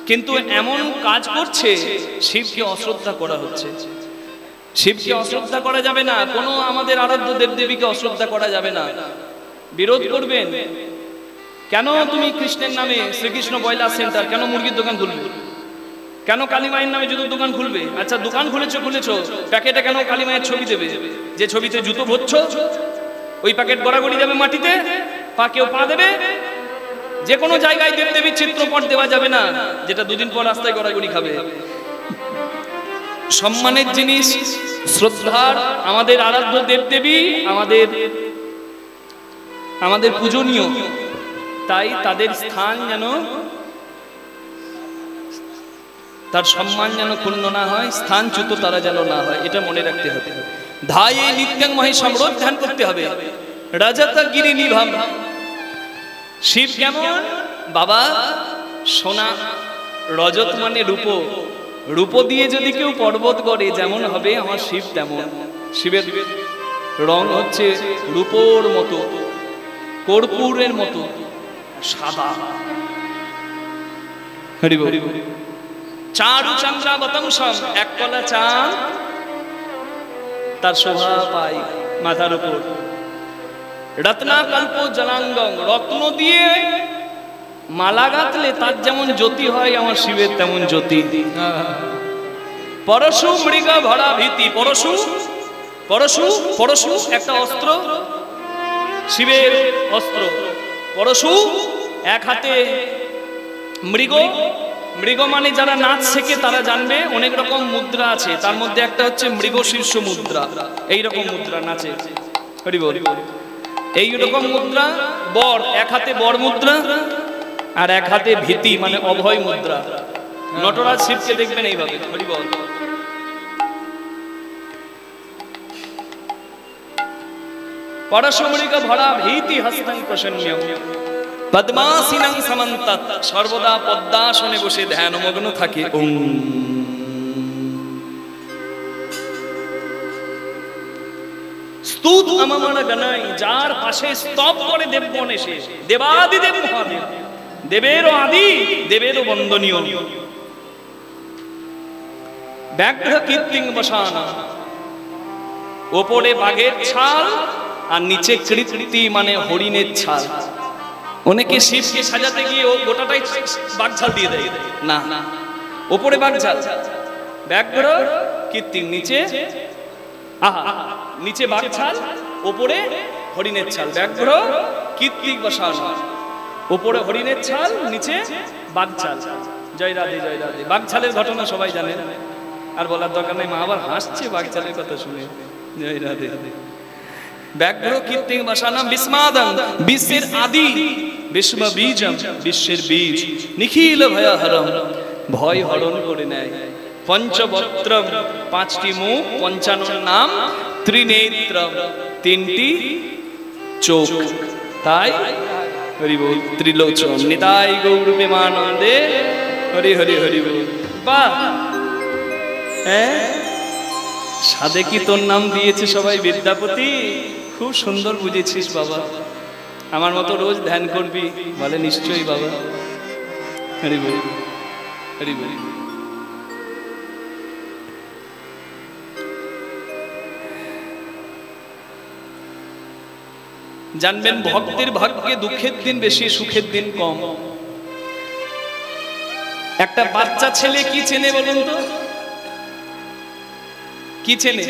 কিন্তু এমন কাজ করছে শিবকে অশ্রদ্ধা করা হচ্ছে। শিবকে অশ্রদ্ধা করা যাবে না, কোনো আমাদের আরাধ্য দেবদেবীকে অশ্রদ্ধা করা যাবে না। বিরোধ করবেন কেন? তুমি কৃষ্ণের নামে শ্রীকৃষ্ণ বয়লার সেন্টার কেন মুরগির দোকান খুলবে? কেন কালী মায়ের নামে জুতোর দোকান খুলবে? আচ্ছা দোকান খুলেছো, প্যাকেটে কেন কালী মায়ের ছবি দেবে? যে ছবিতে জুতো ভরছো ওই প্যাকেট গড়াগড়ি যাবে মাটিতে, পা কেউ পা দেবে। যে কোনো জায়গায় দেবদেবীর চিত্রপট দেওয়া যাবে না, যেটা 2 দিন পর রাস্তায় গড়াগড়ি খাবে। সম্মানের জিনিস, শ্রদ্ধার, আমাদের আরাধ্য দেবদেবী আমাদের পূজনীয়, তাই তাদের স্থান যেন, তার সম্মান যেন ক্ষুণ্ণ না হয়, স্থানচ্যুত তারা যেন না হয়, এটা মনে রাখতে হবে। ধায়ে নিত্যং মহেশম, রোজ ধ্যান করতে হবে। রাজাতা গিরি নিভাম। শিব কেমন? বাবা সোনা, রজত মানে রূপ, রূপ দিয়ে যদি কেউ পর্বত গড়ে যেমন হবে আমার শিব তেমন। শিবের রং হচ্ছে রূপোর মতো, কর্পূরের মতো সাদা। হরি বল। চারু চন্দ্রাবতংসম, এক কলা চাঁদ তার শোভা পায় মাথার উপর। রত্নাকল্প জলাঙ্গম, রত্ন দিয়ে মালা গাঁথলে তার যেমন জ্যোতি হয় আমার শিবের তেমন জ্যোতি। পরশু মৃগ ভরা ভীতি, পরশু পরশু পরশু একটা অস্ত্র, শিবের অস্ত্র পরশু, এক হাতে মৃগ, মৃগ মানে যারা নাচ শেখে তারা জানবে অনেক রকম মুদ্রা আছে, তার মধ্যে একটা হচ্ছে মৃগ শীর্ষ মুদ্রা, এইরকম মুদ্রা নাচে, হরি বল, এইরকম মুদ্রা। বর, এক হাতে বর মুদ্রা আর এক হাতে ভীতি মানে অভয় মুদ্রা। নটরাজ শিবকে দেখবেন এইভাবে, হরি বল। পরশমৃগ ভরা ভীতি হস্তং প্রসন্ন্যম পদ্মাসিনং সমন্তত, সর্বদা পদ্মাসনে বসে ধ্যানমগ্ন থাকে। ওম স্তুত আমামন গণাই, যার পাশে স্তব করে দেবগণ এসে, দেবাদিদেব মহাদেব, দেবেরও আদি, দেবেরও বন্দনীয়। ব্যাঘ্র কীর্তিং বসানা, ওপরে বাঘের ছাল আর নিচে কৃতি মানে হরিণের ছাল। অনেকে শিবকে সাজাতে গিয়ে ও গোটাটাই বাঘছাল দিয়ে দেয়, না না, ওপরে বাঘছাল, ব্যাঘ্র কীর্তিং, নিচে আহা নিচে বাঘছাল, ওপরে হরিণের ছাল। ব্যাঘ্র কীর্তিং বসানা, ওপরে হরিণের ছাল, নিচে বাঘছাল। জয় রাধে জয় রাধে। বাঘছালের ঘটনা সবাই জানেন, আর বলার দরকার নেই, মা আবার হাসছে বাঘছালের কথা শুনে। জয় রাধে। ব্যাঘ্র কীর্তিং বসানাম বিস্মাদং, বিশ্বের আদি, বিস্ম বীজম, বিশ্বের বীজ, নিখিল ভয়হরম, ভয় হরণ করে নেয়। পঞ্চবক্ত্রম, পাঁচটি মুখ, পঞ্চান্ন নাম, ত্রিনেত্রম, তিনটি চোখ, তাই হরি বল। ত্রিলোচন, নিতাই গৌর প্রেমানন্দে, হরি হরি হরি বল। বাহ, হ্যাঁ, সাদে কি তোর নাম দিয়েছে সবাই বিদ্যাপতি, খুব সুন্দর বুঝেছিস বাবা, আমার মতো রোজ ধ্যান করবি, বলে নিশ্চয়ই বাবা। হরি বল হরি বল। জানবেন ভক্তের ভাগ্যে দুঃখের দিন বেশি, সুখের দিন কম। একটা বাচ্চা ছেলে কি চেনে বলুন তো, কি চেনে?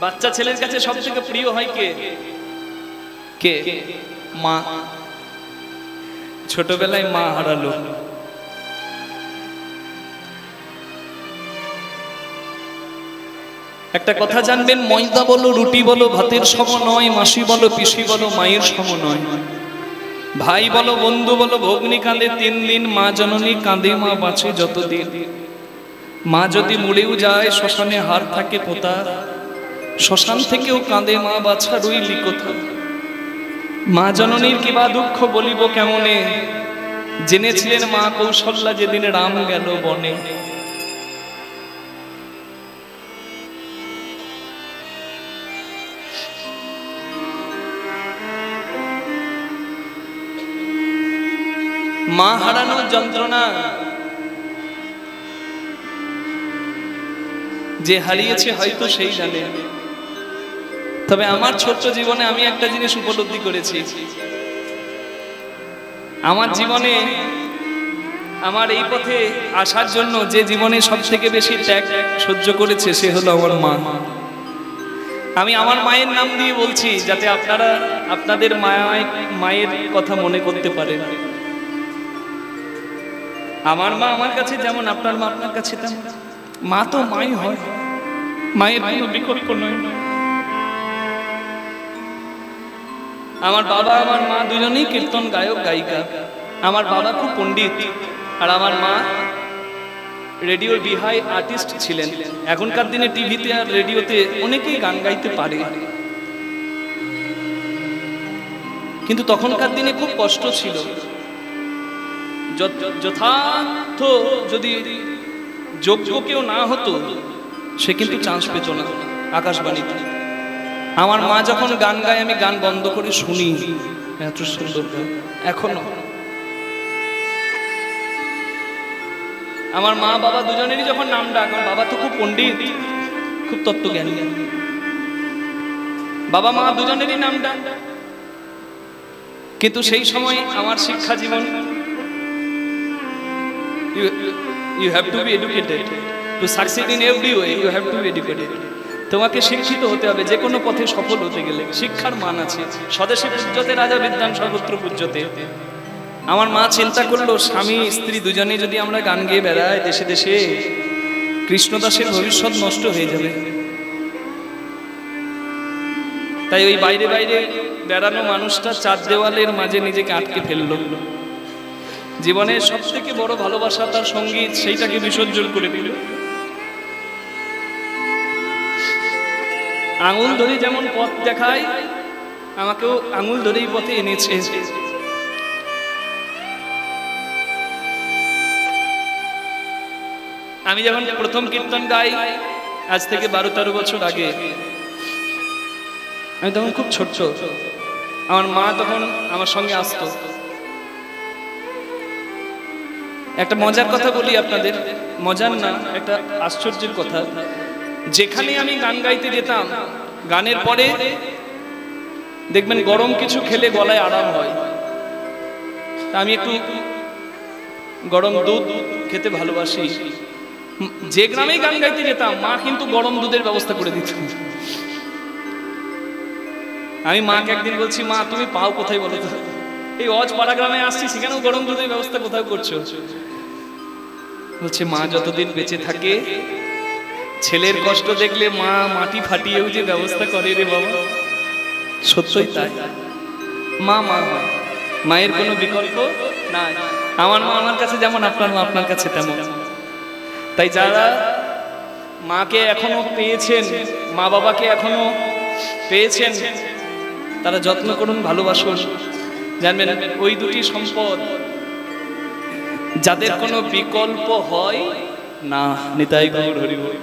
বাচ্চা ছেলের কাছে সব থেকে প্রিয় হয় কে? কে? মা। ছোটবেলায় মা হারালো, একটা কথা জানবেন, ময়দা বলো, রুটি বলো, ভাতের সম নয়, মাসি বলো, পিসি বলো, মায়ের সম নয়। ভাই বলো, বন্ধু বলো, ভগ্নী কাঁদে 3 দিন, মা জননী কাঁদে, মা বাঁচে যতদিন। মা যদি মরেও যায়, শ্মশানে হার থাকে পোতা, শ্মশান থেকেও কাঁদে মা, বাছা রইলি কোথা। মা জননীর কিবা দুঃখ বলিব কেমনে, জেনেছিলেন মা কৌশল্যা যেদিন রাম গেল বনে। মা হারানোর যন্ত্রণা যে হারিয়েছে হয়তো সেই জানে। তবে আমার ছোট্ট জীবনে আমি একটা জিনিস উপলব্ধি করেছি, আমার জীবনে, আমার এই পথে আসার জন্য যে জীবনে সব থেকে বেশি ত্যাগ সহ্য করেছে সে হলো আমার মা। আমি আমার মায়ের নাম দিয়ে বলছি যাতে আপনারা আপনাদের মায়ের কথা মনে করতে পারেন। আমার মা আমার কাছে যেমন, আপনার মা আপনার কাছে তেমন। মা তো মাই হয়, মায়ের কোনো বিকল্প নয়। আমার বাবা আমার মা দুজনেই কীর্তন গায়ক গায়িকা। আমার বাবা খুব পণ্ডিত আর আমার মা রেডিওর বিহাই আর্টিস্ট ছিলেন। এখনকার দিনে টিভিতে আর রেডিওতে অনেকেই গান গাইতে পারে, কিন্তু তখনকার দিনে খুব কষ্ট ছিল। যথার্থ যদি যোগ্য কেউ না হতো সে কিন্তু চান্স পেত না আকাশবাণীতে। আমার মা যখন গান গায় আমি গান বন্ধ করে শুনি, এত সুন্দর গান। এখনো আমার মা বাবা দুজনেরই যখন নাম ডাক, আমার বাবা তো খুব পণ্ডিত, খুব তত্ত্বজ্ঞানী, বাবা মা দুজনেরই নাম ডাক, কিন্তু সেই সময় আমার শিক্ষা জীবন, you have to be educated to succeed in every way, you have to be educated. তোমাকে শিক্ষিত হতে হবে যে কোনো পথে সফল হতে গেলে। শিক্ষার মান আছে। স্বদেশে পূজ্যতে রাজা বিদ্যান সর্বত্র পূজ্যতে। আমার মা চিন্তা করলো স্বামী স্ত্রী দুজনে যদি আমরা গান গেয়ে বেড়াই দেশে দেশে, কৃষ্ণদাসের ভবিষ্যৎ নষ্ট হয়ে যাবে। তাই ওই বাইরে বাইরে বেড়ানো মানুষটা চার দেওয়ালের মাঝে নিজেকে আটকে ফেললো। জীবনের সব থেকে বড় ভালোবাসা তার সঙ্গীত, সেইটাকে বিসর্জন করে দিল। আঙুল ধরে যেমন পথ দেখায়, আমাকেও আঙুল ধরেই পথে এনেছে। আমি যখন প্রথম কীর্তন গাই আজ থেকে 12-13 বছর আগে, আমি তখন খুব ছোট্ট। আমার মা তখন আমার সঙ্গে আসতো। একটা মজার কথা বলি আপনাদের, মজার না, একটা আশ্চর্যের কথা। যেখানে আমি গান গাইতে যেতাম, গানের পরে দেখবেন গরম কিছু খেলে গলায় আরাম হয়। তা আমি একটু গরম দুধ খেতে ভালোবাসি। যে গ্রামে গান গাইতে যেতাম, মা কিন্তু গরম দুধের ব্যবস্থা করে দিত। আমি মাকে একদিন বলছি, মা তুমি পাও কোথায় বলো তো? এই অজপাড়া গ্রামে আসছি, সেখানেও গরম দুধের ব্যবস্থা কোথাও করছো? বলছে, মা যতদিন বেঁচে থাকে, ছেলের কষ্ট দেখলে মা মাটি ফাটিয়েও যে ব্যবস্থা করে রে বাবা। সত্যই তাই। মা মা মায়ের কোনো বিকল্প নাই। আমার মা আমার কাছে যেমন, আপনার মা আপনার কাছে তেমন। তাই যারা মাকে এখনো পেয়েছেন, মা বাবাকে এখনো পেয়েছেন, তারা যত্ন করুন, ভালোবাসুন। জানবেন ওই দুটি সম্পদ যাদের কোনো বিকল্প হয় না। নিতাই গৌর হরি বল।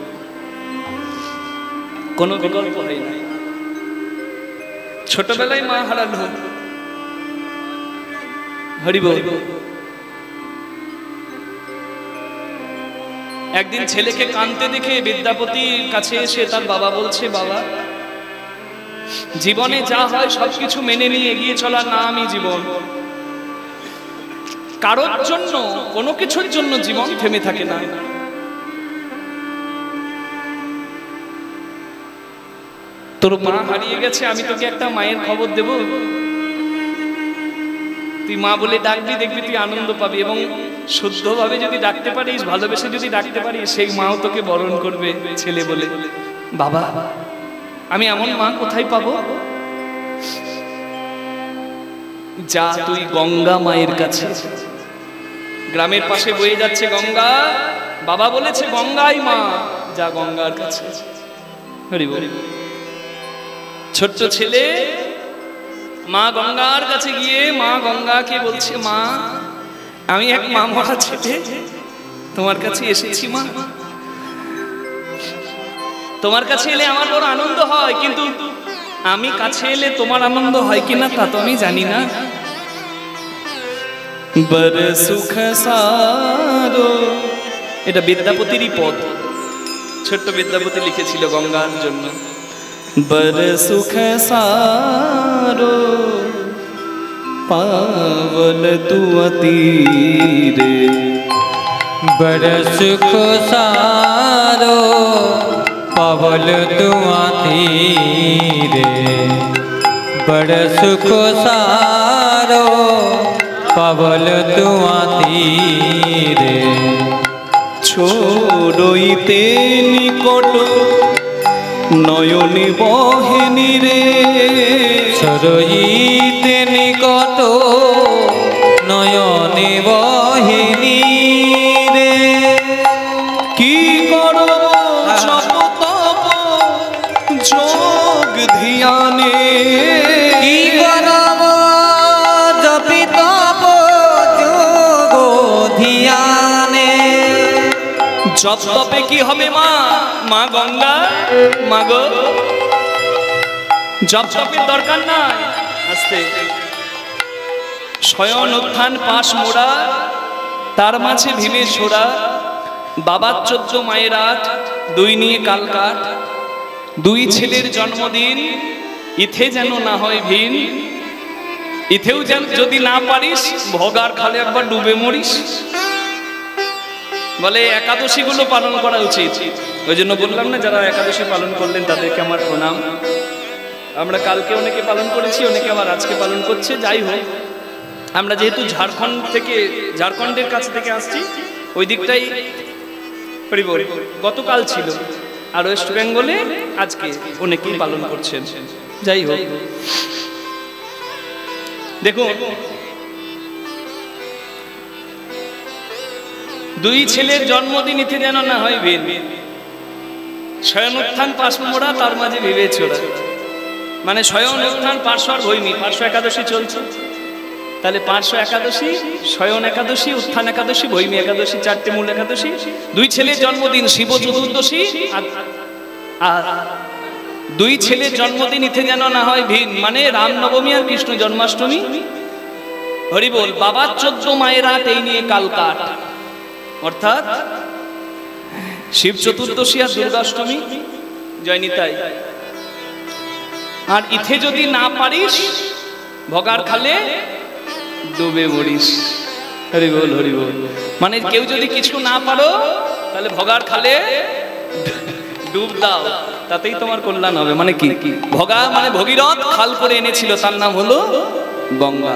কোনো বিকল্প হয় না। ছোটবেলায় মা হারালো, হরি বল। একদিন ছেলেকে কাঁদতে দেখে বিদ্যাপতির কাছে এসে তার বাবা বলছে, বাবা জীবনে যা হয় সবকিছু মেনে নিয়ে এগিয়ে চলার নামই জীবন। কারোর জন্য, কোনো কিছুর জন্য জীবন থেমে থাকে না। তোর মা হারিয়ে গেছে, আমি তোকে একটা মায়ের খবর দেব, তুই মা বলে ডাকবি, দেখবি তুই আনন্দ পাবি। এবং শুদ্ধভাবে যদি ডাকতে পারিস, ভালোবেসে যদি ডাকতে পারিস, সেই মাও তোকে বরণ করবে ছেলে বলে। বাবা আমি এমন মা কোথায় পাবো? যা তুই গঙ্গা মায়ের কাছে। গ্রামের পাশে বয়ে যাচ্ছে গঙ্গা, বাবা বলেছে গঙ্গাই মা, যা গঙ্গার কাছে। হরি বল। ছোট্ট ছেলে মা গঙ্গার কাছে গিয়ে মা গঙ্গাকে বলছে, মা আমি এক মা মরা ছেলে তোমার কাছে এসেছি। মা তোমার কাছে এলে আমার বড় আনন্দ হয়, কিন্তু আমি কাছে এলে তোমার আনন্দ হয় কিনা তা তো আমি জানি না। বড় সুখ সারো, এটা বিদ্যাপতিরই পদ। ছোট্ট বিদ্যাপতি লিখেছিল গঙ্গার জন্য। বড় সুখ সারো পাবল তু তীরে, बड़ सुख सारो पवल तुआ तीरे, बड़ सुख सारो पवल तुआ तीरे। छोड़इते निकट नयने बहेनी रे, छोड़इते निकट नयने बहेनी रे। की करब जप तप जोग ध्याने, की करब जप तप जोग ध्याने। जप तपे की हबे मा, मा गंगा मा गो, जप तपेर दरकार নাই। আস্তে শয়ন উত্থান পাশ মোড়া, তার মাঝে ভীমের ছোড়া। বাবার 14 মায়ের 8, 2 নিয়ে কাল কাট। 2 ছেলের জন্মদিন, ইথে যেন না হয় ভিন। ইথেও যদি না পারিস ভগার খালে একবার ডুবে মরিস। বলে একাদশী গুলো পালন করা উচিত। ওই জন্য বললাম না, যারা একাদশী পালন করলেন তাদেরকে আমার প্রণাম। আমরা কালকে অনেকে পালন করেছি, অনেকে আবার আজকে পালন করছে। যাই হোক, আমরা যেহেতু ঝাড়খণ্ডের কাছ থেকে আসছি, ওই দিকটাই গতকাল ছিল, আর ওয়েস্ট বেঙ্গলে আজকে অনেকেই পালন করছেন। যাই হোক, দেখুন, দুই ছেলের জন্মদিন ইতি যেন না হয় ভিন, স্বয়ং উত্থান পাশ মোড়া তার মাঝে ভেবে ছোড়া। মানে স্বয়ং উত্থান পার্শ্ব আর ভৈমী, পার্শ্ব একাদশী চলছে। তাহলে পার্শ্ব একাদশী, স্বয়ং একাদশী, উত্থান একাদশী, ভৈমী একাদশী, চারটে মূল একাদশী। দুই ছেলের জন্মদিন শিব চতুর্দশী, আর দুই ছেলের জন্মদিন ইথে যেন না হয় ভিন, মানে রামনবমী আর কৃষ্ণ জন্মাষ্টমী। হরি বল। বাবার 14 মায়ের হাট, এই নিয়ে কালকাট। অর্থাৎ শিব চতুর্দশী আর দুর্গাষ্টমী, জয়নিতাই। আর ইথে যদি না পারিস ভগার খালে ডুবে মরিস। হরি বল, হরি বল। মানে কেউ যদি কিছু না পারো তাহলে ভগার খালে ডুব দাও, তাতেই তোমার কল্যাণ হবে। মানে কি? ভগা মানে ভগীরথ খাল করে এনেছিল, তার নাম হলো গঙ্গা।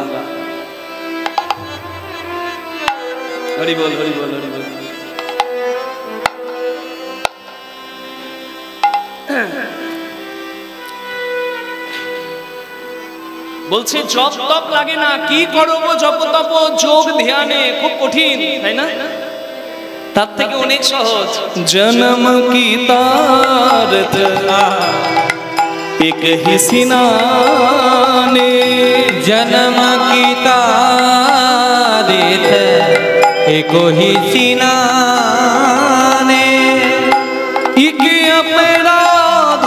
হরি বল, হরি বল, হরি বল। বলছে জপ তপ লাগে না, কি করবো জপ তপ যোগ ধ্যানে, খুব কঠিন, তাই না? তার থেকে অনেক সহজ। জন্ম কি তারত এক হি সিনানে, जन्म की तारीख एक ही सिनाने, ইক अपराধ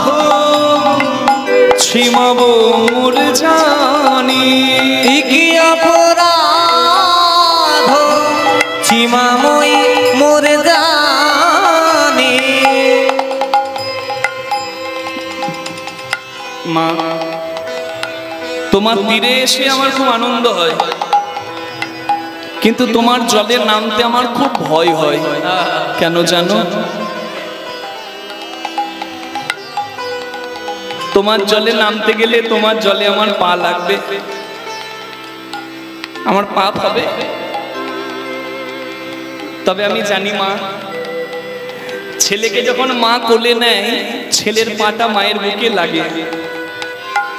ছিমাবো মোর জানি, কি অপরাধ সীমাময়ী মোর জানি। মা, তোমার তীরে এসে আমার খুব আনন্দ হয়, কিন্তু তোমার জলে নামতে আমার খুব ভয় হয়। কেন জানো? তোমার জলে নামতে গেলে তোমার জলে আমার পা লাগবে, আমার পাপ হবে। তবে আমি জানি মা, ছেলেকে যখন মা কোলে নেয়, ছেলের পাটা মায়ের বুকে লাগে,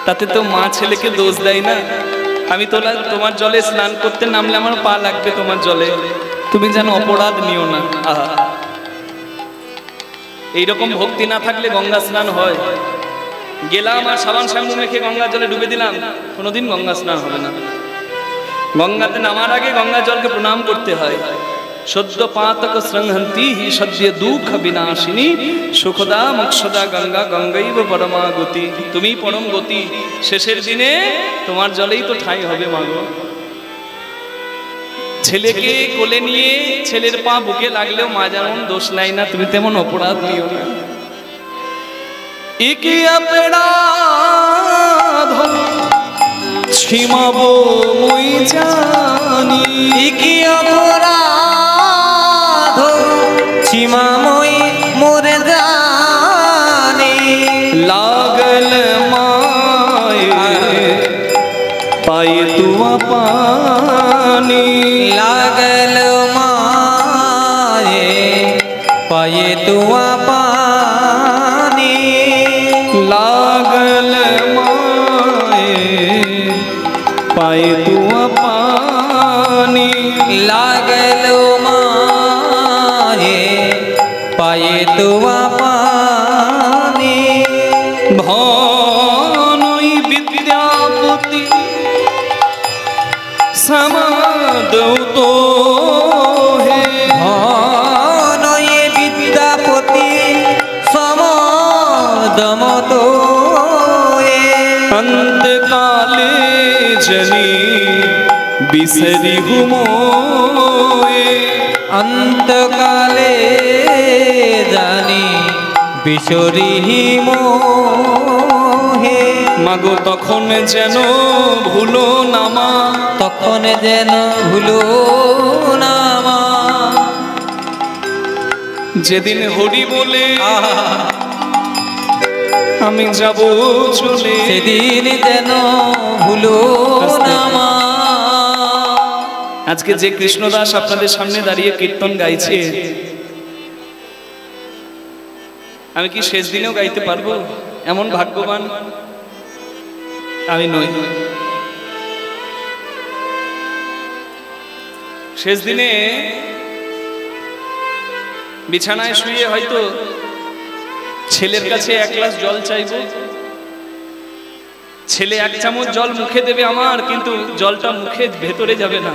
তাতে তো মা ছেলেকে দোষ দেয় না। আমি তোমার জলে স্নান করতে নামলে আমার পা লাগবে তোমার জলে, তুমি যেন অপরাধ নিও না। আহা, এইরকম ভক্তি না থাকলে গঙ্গা স্নান হয়? গেলাম আর সাবান শ্যাম্পু মেখে গঙ্গার জলে ডুবে দিলাম, কোনোদিন গঙ্গা স্নান হবে না। গঙ্গাতে নামার আগে গঙ্গা জলকে প্রণাম করতে হয়। সদ্য পাতক সংহন্তি হি সদ্য দুঃখ বিনাশিনী, সুখদা মোক্ষদা গঙ্গা গঙ্গৈব পরমা গতি। তুমি পরম গতি, শেষের দিনে তোমার জলেই তো ঠাঁই হবে মাগো। ছেলেকে কোলে নিয়ে ছেলের পা বুকে লাগলেও মা যেমন দোষ নেয় না, তুমি তেমন অপরাধ নিও না। একে অপরাধ ছিমাবো মই জানি, কি অপরাধ সীমাময়ী মোর জানি। लागल माए पाए तुआ पानी, लागल माए पाए तुआ पानी, लागल माए पाए तुआ पानी, लागल माए पाए तुआ पानी। भानुई विद्यापति समाद तो है, भानुई विद्यापति समादम तो है। अंत काले जनी बिसरी हुमोए, अंत काले जानी बिसरी मोहे। মাগো তখন যেন ভুলো না মা, তখন যেন ভুলো না মা, যেদিন হরি বলে আমি যাব চলে, সেদিন যেন ভুলো না মা। আজকে যে কৃষ্ণদাস আপনাদের সামনে দাঁড়িয়ে কীর্তন গাইছে, আমি কি শেষ দিনেও গাইতে পারবো? এমন ভাগ্যবান আমি নই। শেষ দিনে বিছানায় শুয়ে হয়তো ছেলের কাছে এক গ্লাস জল চাইবো, ছেলে এক চামচ জল মুখে দেবে আমার, কিন্তু জলটা মুখে ভেতরে যাবে না,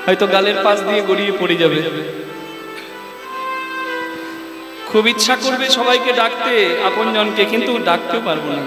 হয়তো গালের পাশ দিয়ে গড়িয়ে পড়ে যাবে। খুব ইচ্ছা করবে সবাইকে ডাকতে আপনজনকে, কিন্তু ডাকতেও পারবো না।